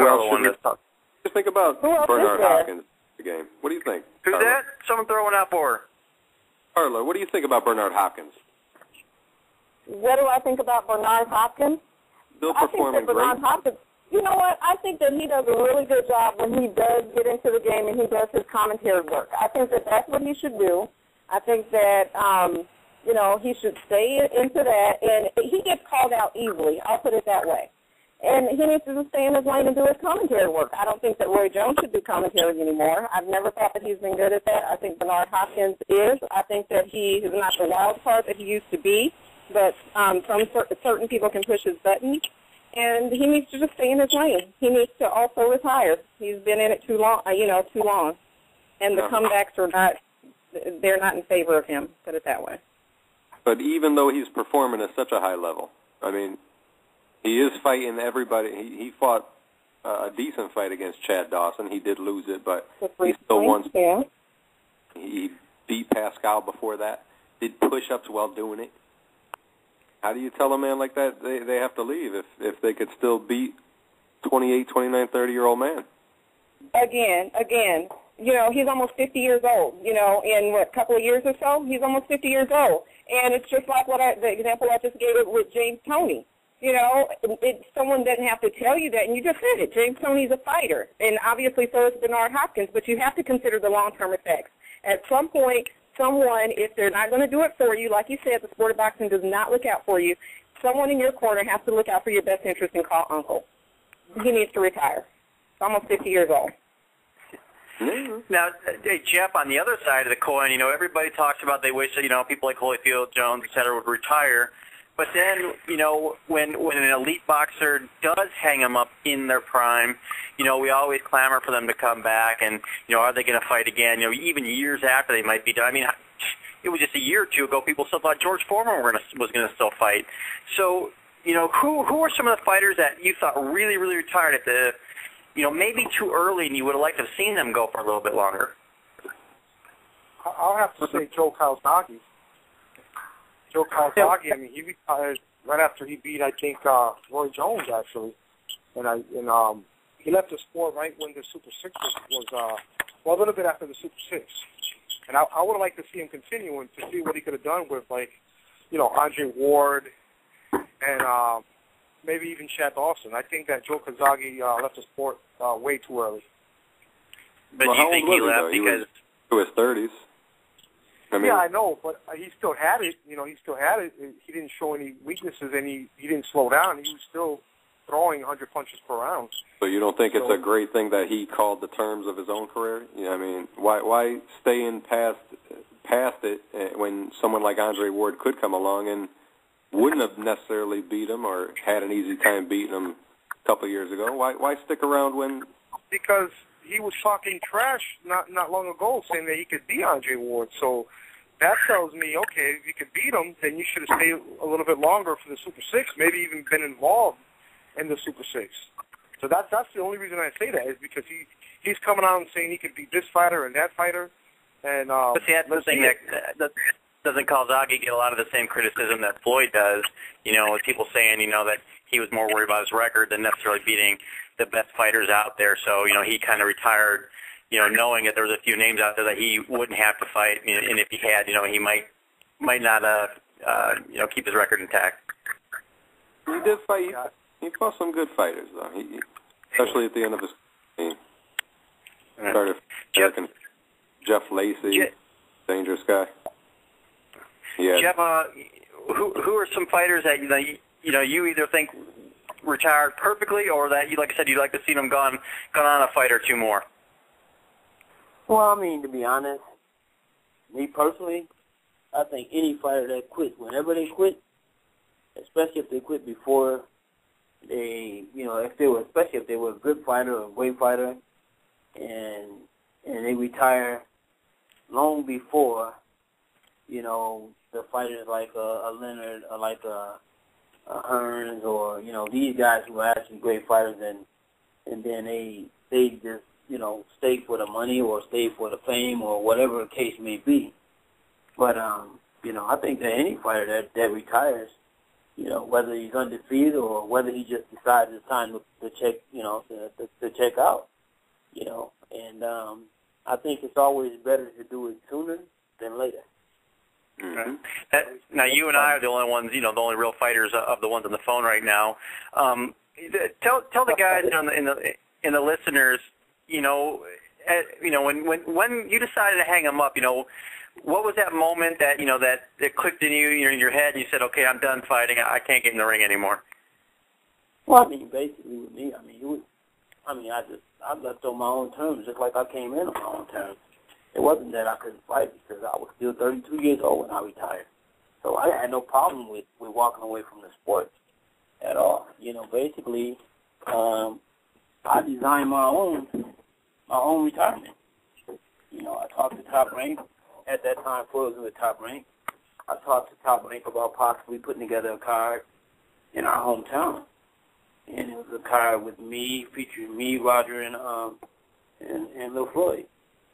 else should we talk? Just think about Bernard Hopkins the game. What do you think? Who's Carla? that? Someone throw one out for her. Carla, what do you think about Bernard Hopkins? What do I think about Bernard Hopkins? Still performing great. Bernard Hopkins, you know what? I think that he does a really good job when he does get into the game and he does his commentary work. I think that that's what he should do. I think that, he should stay into that. And he gets called out easily. I'll put it that way. And he needs to just stay in his lane and do his commentary work. I don't think that Roy Jones should do commentary anymore. I've never thought that he's been good at that. I think Bernard Hopkins is. I think that he is not the wild card that he used to be, but certain people can push his buttons. And he needs to just stay in his lane. He needs to also retire. He's been in it too long, too long. And the comebacks they're not in favor of him, put it that way. But even though he's performing at such a high level, I mean, he is fighting everybody. He fought a decent fight against Chad Dawson. He did lose it, but he still won. Yeah. He beat Pascal before that, did push-ups while doing it. How do you tell a man like that they have to leave if they could still beat 28, 29, 30-year-old man? Again, he's almost 50 years old. In a couple of years or so, he's almost 50 years old. And it's just like the example I just gave it with James Toney. Someone doesn't have to tell you that, and you just said it. James Toney's a fighter, and obviously so is Bernard Hopkins, but you have to consider the long-term effects. At some point, someone, if they're not going to do it for you, like you said, the sport of boxing does not look out for you, someone in your corner has to look out for your best interest and call uncle. He needs to retire. He's almost 50 years old. Now, hey, Jeff, on the other side of the coin, everybody talks about they wish that, people like Holyfield, Jones, et cetera, would retire. But then, when an elite boxer does hang them up in their prime, we always clamor for them to come back. And, are they going to fight again? Even years after they might be done. I mean, it was just a year or two ago people still thought George Foreman was going to still fight. So, who are some of the fighters that you thought really, really retired at the, maybe too early and you would have liked to have seen them go for a little bit longer? I'll have to say Joe Calzaghe. I mean, he retired right after he beat, I think, Roy Jones, actually. And he left the sport right when the Super Six was a little bit after the Super Six. And I would have liked to see him continue and to see what he could have done with, Andre Ward and maybe even Chad Dawson. I think that Joe Calzaghe left the sport way too early. But do you think he left because... He was 30s. I mean, yeah, I know, but he still had it. He still had it. He didn't show any weaknesses, and he didn't slow down. He was still throwing 100 punches per round. So you don't think it's a great thing that he called the terms of his own career? I mean, why stay in past it when someone like Andre Ward could come along and wouldn't have necessarily beat him or had an easy time beating him a couple of years ago? Why stick around when? Because he was talking trash not long ago, saying that he could beat Andre Ward. So that tells me, okay, if you could beat him, then you should have stayed a little bit longer for the Super 6, maybe even been involved in the Super 6. So that's the only reason I say that, is because he's coming out and saying he could beat this fighter and that fighter. And but see, that's the thing that doesn't Calzaghe get a lot of the same criticism that Floyd does, with people saying, that he was more worried about his record than necessarily beating the best fighters out there. So, he kind of retired, knowing that there was a few names out there that he wouldn't have to fight, and if he had, he might not, keep his record intact. He did fight. He fought some good fighters, though. Especially at the end of his career. Started Jeff Lacey, dangerous guy. Yeah. Jeff, who are some fighters that you either think retired perfectly, or that like I said, you'd like to see them gone on a fight or two more? Well, I mean, to be honest, me personally, I think any fighter that quits, whenever they quit, especially if they quit before they, especially if they were a good fighter or a great fighter, and they retire long before, the fighters like a Leonard or like a Hearns or, these guys who are actually great fighters, and then they just, stay for the money or stay for the fame or whatever the case may be. But, I think that any fighter that retires, whether he's undefeated or whether he just decides it's time to check, to check out, and I think it's always better to do it sooner than later. Mm-hmm. Now, you and I are the only ones, the only real fighters of the ones on the phone right now. Tell the guys and the listeners, when you decided to hang them up, what was that moment that that it clicked in you, in your head, and you said, okay, I'm done fighting. I can't get in the ring anymore? Well, I mean, basically with me, I left on my own terms, just like I came in on my own terms. It wasn't that I couldn't fight because I was still 32 years old when I retired. So I had no problem with walking away from the sport at all. Basically, I designed my own retirement. I talked to Top Rank. At that time, Floyd was with Top Rank. I talked to Top Rank about possibly putting together a card in our hometown. And it was a card with me, featuring me, Roger, and Lil Floyd.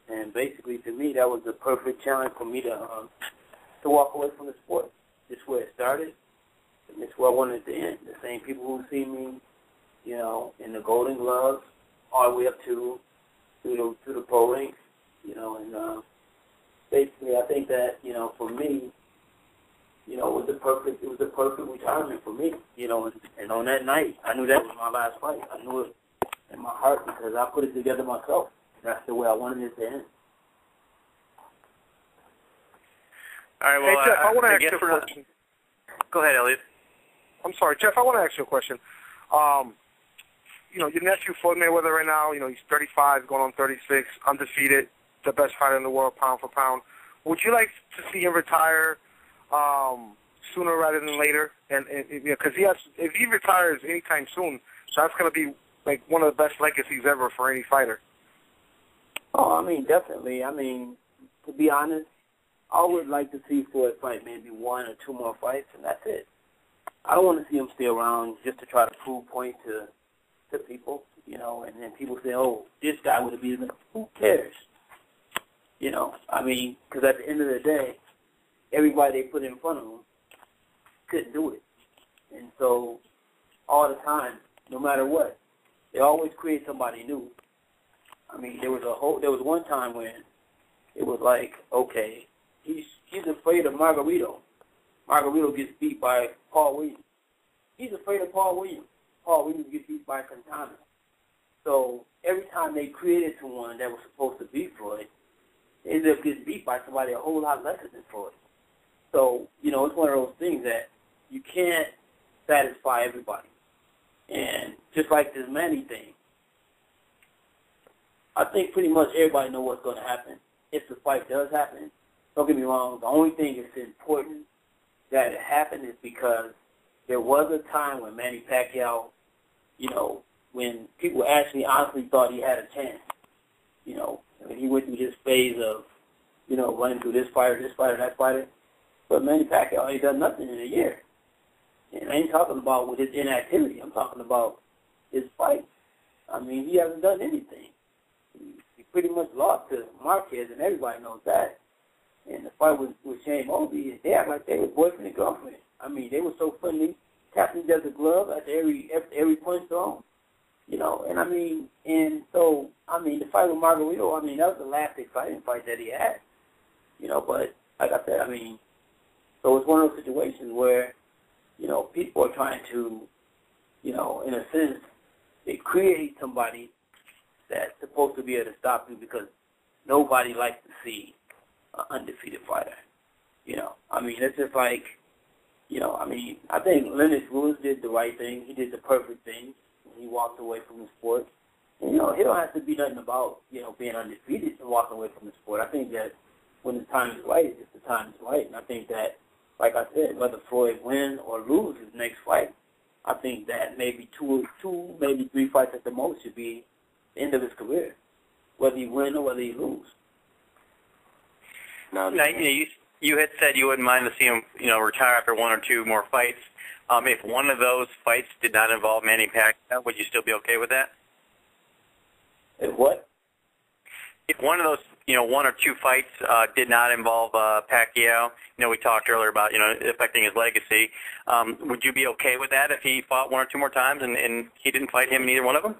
And basically, to me, that was the perfect challenge for me to walk away from the sport. This is where it started, and this is where I wanted it to end. The same people who see me, in the Golden Gloves, all the way up to the pro ranks, and basically, I think that for me, it was the perfect retirement for me, and on that night, I knew that was my last fight. I knew it in my heart because I put it together myself. That's the way I wanted it to end. All right, well, hey, Jeff, I want to ask you a question. Go ahead, Elliot. I'm sorry, Jeff, I want to ask you a question. Your nephew, Floyd Mayweather, right now, he's 35, going on 36, undefeated, the best fighter in the world, pound for pound. Would you like to see him retire sooner rather than later? And because if he retires anytime soon, so that's going to be like one of the best legacies ever for any fighter. Oh, definitely. To be honest, I would like to see Floyd fight maybe one or two more fights, and that's it. I don't want to see him stay around just to try to prove points to people, and then people say, oh, this guy would have beaten him. Who cares? Because at the end of the day, everybody they put in front of him couldn't do it. And so all the time, no matter what, they always create somebody new. There was one time when it was like, okay, he's afraid of Margarito. Margarito gets beat by Paul Williams. He's afraid of Paul Williams. Paul Williams gets beat by Quintana. So every time they created someone that was supposed to beat Floyd, they ended up getting beat by somebody a whole lot lesser than Floyd. So, it's one of those things that you can't satisfy everybody. And just like this Manny thing, I think pretty much everybody knows what's going to happen if the fight does happen. Don't get me wrong. The only thing that's important that it happened is because there was a time when Manny Pacquiao, when people actually honestly thought he had a chance. When he went through his phase of, running through this fighter, that fighter. But Manny Pacquiao ain't done nothing in a year. And I ain't talking about with his inactivity. I'm talking about his fight. I mean, he hasn't done anything. He pretty much lost to Marquez, and everybody knows that. And the fight with Shane Mosley, they act like they were boyfriend and girlfriend. I mean, they were so friendly, tapping each other's glove after every punch thrown. The fight with Margarito, that was the last exciting fight that he had. But like I said, so it's one of those situations where, people are trying to, in a sense, they create somebody that's supposed to be able to stop you because nobody likes to see an undefeated fighter. It's just like, I think Lennox Lewis did the right thing. He did the perfect thing. He walked away from the sport. And, he don't have to be nothing about, being undefeated and walking away from the sport. I think that when the time is right, it's the time is right. And I think that, like I said, whether Floyd win or lose his next fight, I think that maybe two, maybe 3 fights at the most should be the end of his career, whether he win or whether he lose. Now, you had said you wouldn't mind to see him, retire after 1 or 2 more fights. If one of those fights did not involve Manny Pacquiao, would you still be okay with that? If what? If one of those, 1 or 2 fights did not involve Pacquiao, we talked earlier about, affecting his legacy, would you be okay with that if he fought 1 or 2 more times and he didn't fight him in either one of them?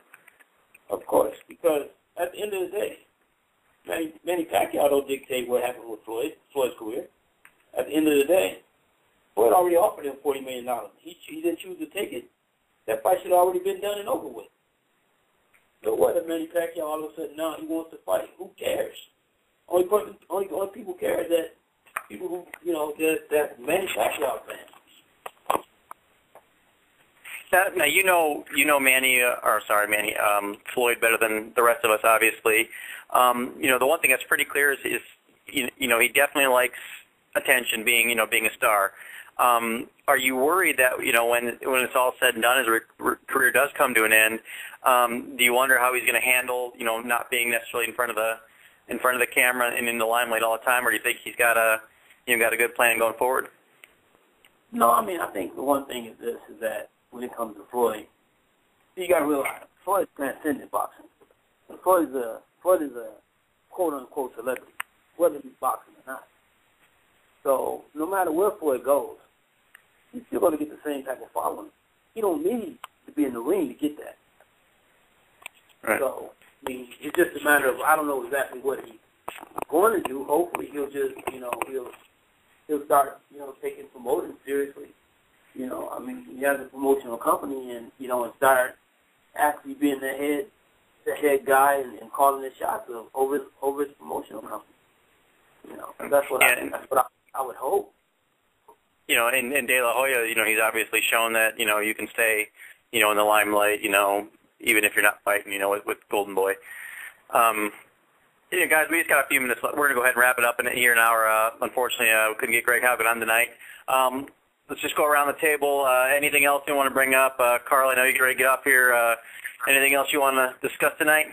Of course, because at the end of the day, Manny Pacquiao don't dictate what happened with Floyd's career. At the end of the day, Floyd already offered him $40 million. He didn't choose to take it. That fight should have already been done and over with. So what if Manny Pacquiao all of a sudden now he wants to fight? Who cares? Only people care is that people who, that Manny Pacquiao fans. Now you know Manny, Floyd better than the rest of us, obviously. The one thing that's pretty clear is he definitely likes attention, being a star. Are you worried that when it's all said and done, his career does come to an end? Do you wonder how he's going to handle not being necessarily in front of the camera and in the limelight all the time, or do you think he's got a good plan going forward? No, I think the one thing is this: is that when it comes to Floyd, you got to realize Floyd's transcendent boxing. Floyd is a quote unquote celebrity, whether he's boxing or not. So no matter where Floyd goes, he's still going to get the same type of following. He don't need to be in the ring to get that. Right. So it's just a matter of, I don't know exactly what he's going to do. Hopefully he'll just he'll start taking promoting seriously. He has a promotional company and and start actually being the head guy and calling the shots over his promotional company. That's what I would hope. In De La Hoya, he's obviously shown that, you can stay, in the limelight, even if you're not fighting, with Golden Boy. Guys, we just got a few minutes left. We're going to go ahead and wrap it up here in an hour. Unfortunately, we couldn't get Greg Hogan on tonight. Let's just go around the table. Anything else you want to bring up? Carl, I know you're ready to get up here. Anything else you want to discuss tonight?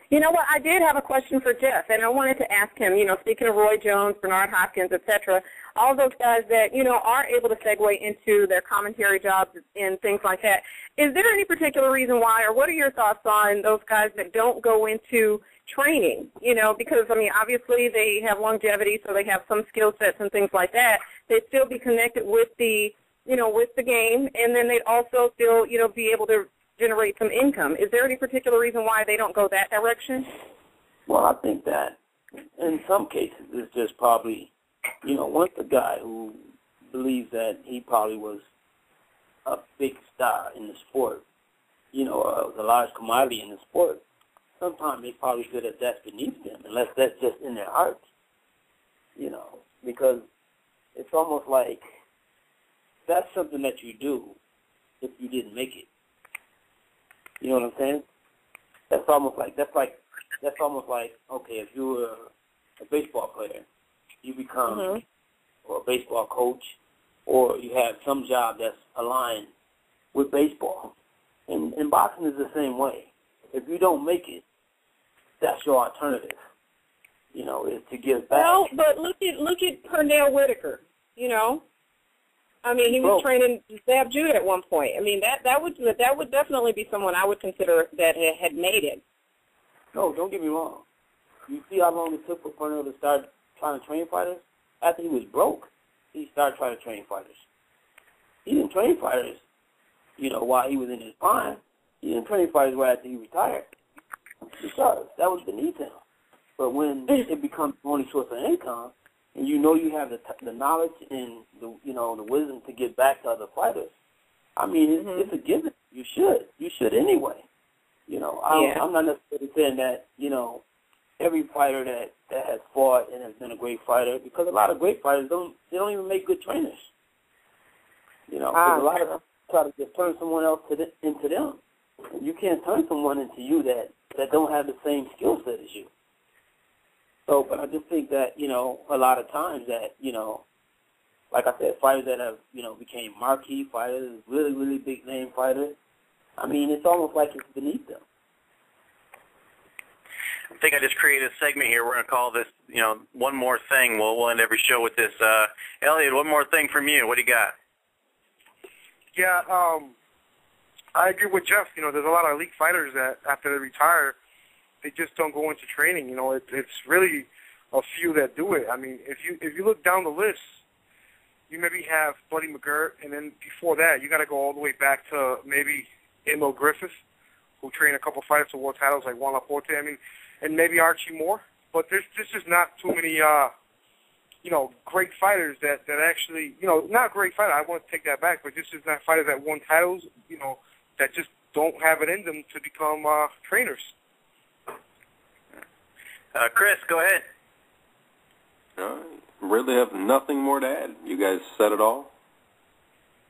You know what? I did have a question for Jeff, and I wanted to ask him, speaking of Roy Jones, Bernard Hopkins, et cetera, all those guys that, are able to segue into their commentary jobs and things like that, is there any particular reason why, or what are your thoughts on those guys that don't go into training? Because, obviously they have longevity, so they have some skill sets and things like that. They'd still be connected with the, with the game, and then they'd also still, be able to generate some income. Is there any particular reason why they don't go that direction? Well, I think that in some cases it's just probably, once the guy who believes that he probably was a big star in the sport, was a large commodity in the sport, sometimes they probably feel that that's beneath them, unless that's just in their hearts, because it's almost like that's something that you do if you didn't make it. know what I'm saying? That's almost like okay, if you were a baseball player, you become or a baseball coach, or you have some job that's aligned with baseball. And boxing is the same way. If you don't make it, that's your alternative. You know, is to give back. Well, but look at Pernell Whitaker. You know, I mean, he was training Zab Judah at one point. I mean, that would definitely be someone I would consider that had made it. No, don't get me wrong. You see how long it took for Pernell to start trying to train fighters? After he was broke, he started trying to train fighters. He didn't train fighters, you know, while he was in his prime. He didn't train fighters right after he retired. Because that was beneath him. But when it becomes the only source of income, and you know you have the knowledge and the wisdom to get back to other fighters, I mean, it's a given. You should anyway. You know, I'm not necessarily saying that, you know, every fighter that has fought and has been a great fighter, because a lot of great fighters don't even make good trainers. You know, 'cause a lot of them try to just turn someone else into them. And you can't turn someone into you that don't have the same skill set as you. So, but I just think that, you know, a lot of times that, you know, like I said, fighters that have, you know, became marquee fighters, really, really big name fighters, I mean, it's almost like it's beneath them. I think I just created a segment here. We're going to call this, you know, One More Thing. We'll end every show with this. Elliot, one more thing from you. What do you got? Yeah, I agree with Jeff. You know, there's a lot of elite fighters that after they retire, they just don't go into training. You know, it's really a few that do it. I mean, if you look down the list, you maybe have Buddy McGirt, and then before that, you got to go all the way back to maybe Emil Griffith, who trained a couple fighters to world titles like Juan Laporte. I mean, and maybe Archie Moore. But there's just not too many, you know, great fighters that actually, you know, not great fighters. I want to take that back, but just not fighters that won titles, you know, that just don't have it in them to become trainers. Chris, go ahead. Really have nothing more to add. You guys said it all.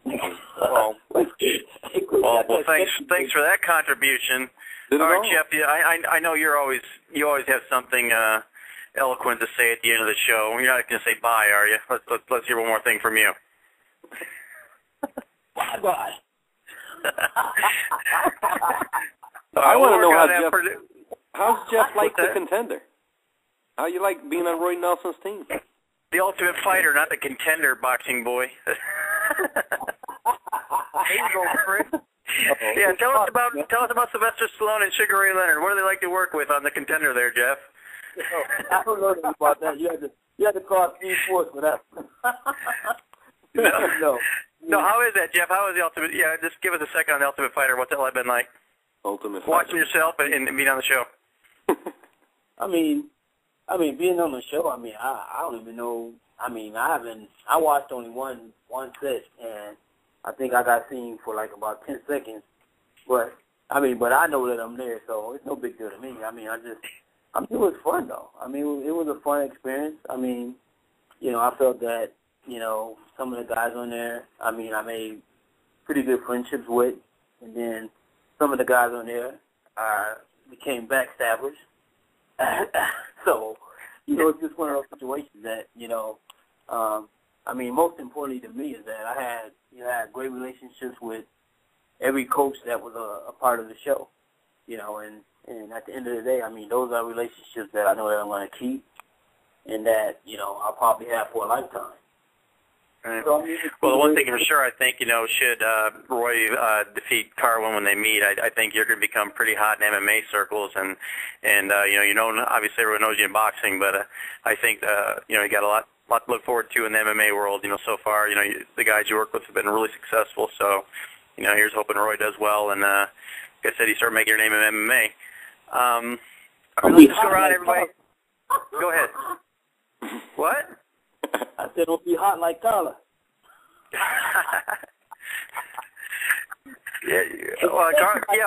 Well, thanks for that contribution. All right, Jeff. Yeah, I know you always have something eloquent to say at the end of the show. You're not going to say bye, are you? Let's hear one more thing from you. Bye. I want to know how's Jeff like the Contender? How you like being on Roy Nelson's team? The Ultimate Fighter, not the Contender, boxing boy. There you go, Chris. Yeah, tell us about Sylvester Stallone and Sugar Ray Leonard. What do they like to work with on the Contender there, Jeff? I don't know about that. You had to call Steve Force for that. No, how is that, Jeff? How is the Ultimate? Yeah, just give us a second on the Ultimate Fighter. What's that like been like? Ultimate Watching Fighter. yourself and being on the show. I mean, being on the show. I mean, I don't even know. I mean, I watched only one set, and I think I got seen for like about 10 seconds. But I know that I'm there, so it's no big deal to me. I mean, it was fun though. I mean, it was a fun experience. I mean, you know, I felt that, you know, some of the guys on there, I mean, I made pretty good friendships with, and then some of the guys on there became backstabbers. So, you know, it's just one of those situations that, you know, I mean, most importantly to me is that I had great relationships with every coach that was a part of the show, you know, and at the end of the day, I mean, those are relationships that I know that I'm going to keep and that, you know, I'll probably have for a lifetime. Right. So, well, the one thing for sure, I think, you know, should Roy defeat Carwin when they meet, I think you're going to become pretty hot in MMA circles, and you know, obviously everyone knows you in boxing, but I think you know, you got a lot to look forward to in the MMA world. You know, so far, you know, the guys you work with have been really successful. So, you know, here's hoping Roy does well, and like I said, you start making your name in MMA. All right, let's just go around, everybody. Go ahead. What? I said it'll be hot like Carla. Well, I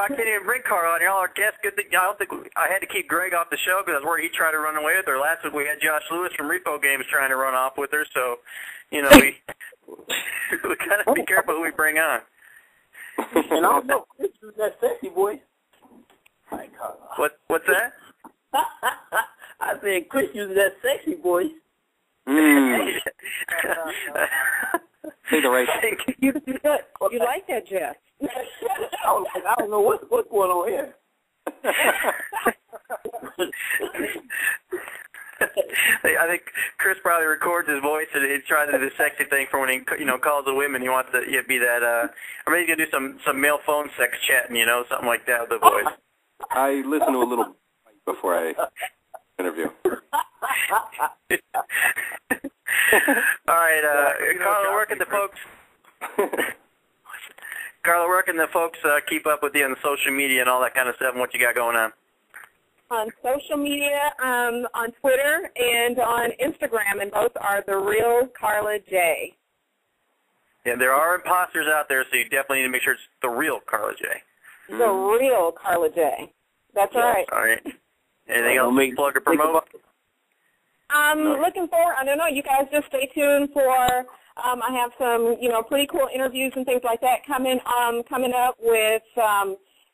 can't even bring Carla on here. All our guests, good thing. I don't think I had to keep Greg off the show because I was worried he'd try to run away with her. Last week we had Josh Lewis from Repo Games trying to run off with her, so you know we kind of be careful who we bring on. And I don't know, this is that sexy boy. right, Carla. What's that? I said Chris uses that sexy voice. Say the right thing. You like that, Jeff? I don't know what's going on here. I think Chris probably records his voice and he tries to do the sexy thing for when he calls the women. He wants to be that. Or maybe he's gonna do some male phone sex chatting, something like that with the voice. I listen to a little before I interview. All right, Carla, where can the folks? Carla, where can the folks keep up with you on social media and all that kind of stuff and what you got going on? On social media, on Twitter and on Instagram, and both are The Real Carla J. Yeah, there are imposters out there, so you definitely need to make sure it's The Real Carla J. The Real Carla J. That's right. All right. Anything else to plug or promote? Looking forward. I don't know. You guys just stay tuned for. I have some, pretty cool interviews and things like that coming up with.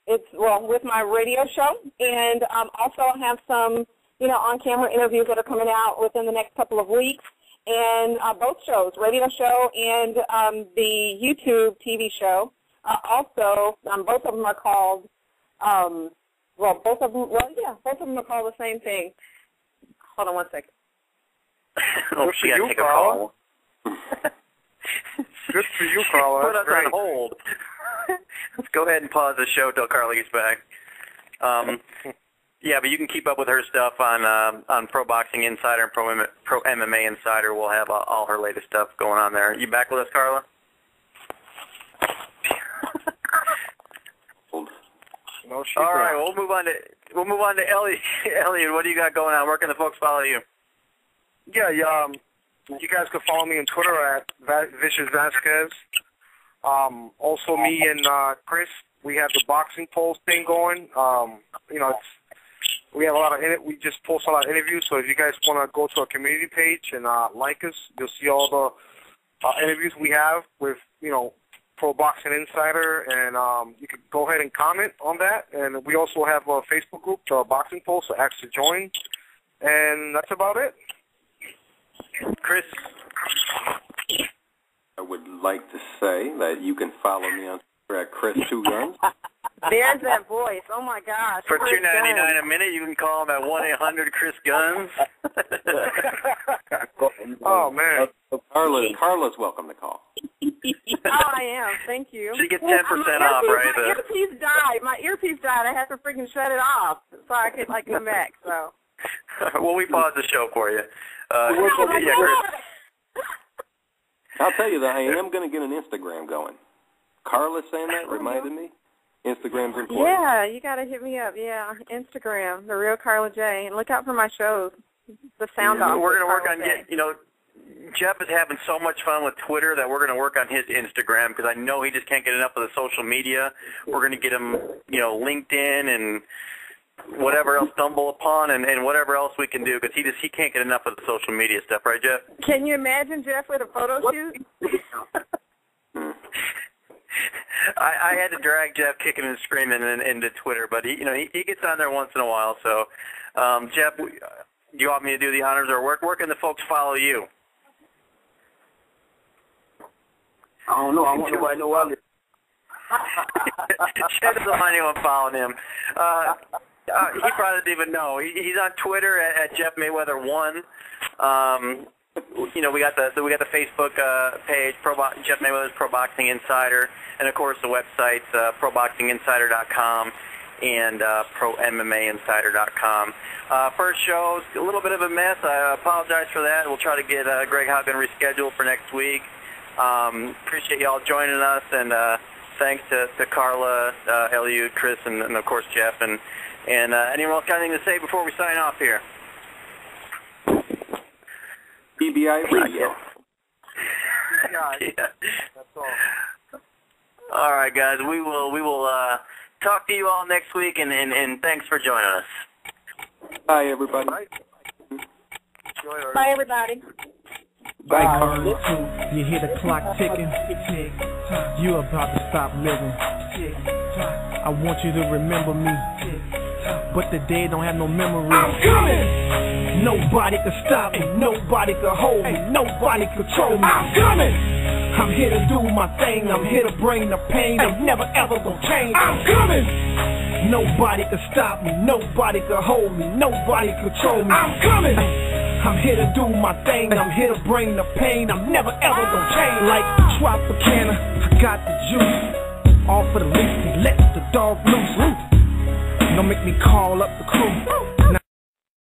With my radio show, and also I have some, on-camera interviews that are coming out within the next couple of weeks, and both shows, radio show and the YouTube TV show. Also, both of them are called, both of them are called the same thing. Hold on one second. She got to take a call. Good for you, Carla. Put us on hold. Let's go ahead and pause the show until Carla gets back. Yeah, but you can keep up with her stuff on Pro Boxing Insider and Pro MMA Insider. We'll have all her latest stuff going on there. You back with us, Carla? No, all right, we'll move on to Elliot. Elliot, what do you got going on? Where can the folks follow you? Yeah, you guys can follow me on Twitter at Vicious Vasquez. Also, me and Chris, we have the boxing polls thing going. We have a lot of we just post a lot of interviews. So if you guys want to go to our community page and like us, you'll see all the interviews we have with Pro Boxing Insider, and you can go ahead and comment on that. And we also have a Facebook group, the Boxing Poll, so ask to join. And that's about it. Chris? I would like to say that you can follow me on Twitter at Chris2Guns. There's that voice. Oh, my gosh. For $2.99 a minute, you can call him at 1-800-CHRIS-GUNS. Oh, man. Carla's welcome to call. I am. Thank you. She gets 10% off, right? My earpiece died. My earpiece died. I had to freaking shut it off so I could, come back. So. Well, we paused the show for you. Chris. I'll tell you that I am going to get an Instagram going. Carla saying that reminded me. Instagram's important. Yeah, you got to hit me up. Yeah, Instagram, The Real Carla J. And look out for my shows. The Sound Off. We're going to work on Jeff is having so much fun with Twitter that we're going to work on his Instagram because I know he just can't get enough of the social media. We're going to get him, LinkedIn and whatever else stumble upon and whatever else we can do because he can't get enough of the social media stuff, right, Jeff? Can you imagine Jeff with a photo shoot? I had to drag Jeff kicking and screaming into Twitter, but he gets on there once in a while. So, Jeff, do you want me to do the honors or where can the folks follow you? I don't know. I want nobody to know why. Jeff doesn't want anyone following him. He probably doesn't even know. He's on Twitter at Jeff Mayweather 1. We got the Facebook page, Jeff Mayweather's Pro Boxing Insider, and of course the websites ProBoxingInsider.com and ProMMAinsider.com. First show's a little bit of a mess. I apologize for that. We'll try to get Greg Hopkins rescheduled for next week. Appreciate y'all joining us, and thanks to Carla, Elliot, Chris, and of course Jeff. And anyone else got anything to say before we sign off here? BBI Radio. Yeah. That's all. All right, guys. We will talk to you all next week, and thanks for joining us. Bye, everybody. Bye, everybody. Bye, Carla. You hear the clock ticking. You about to stop living. I want you to remember me. but the dead don't have no memory. I'm coming! Nobody can stop me, nobody can hold me, nobody control me. I'm coming! I'm here to do my thing, I'm here to bring the pain, I'm never ever gonna change. I'm coming! Nobody can stop me, nobody can hold me, nobody control me. I'm coming! I'm here to do my thing, I'm here to bring the pain, I'm never ever gonna change. Like Tropicana, I got the juice. All for the least, let the dog loose. Don't make me call up the crew.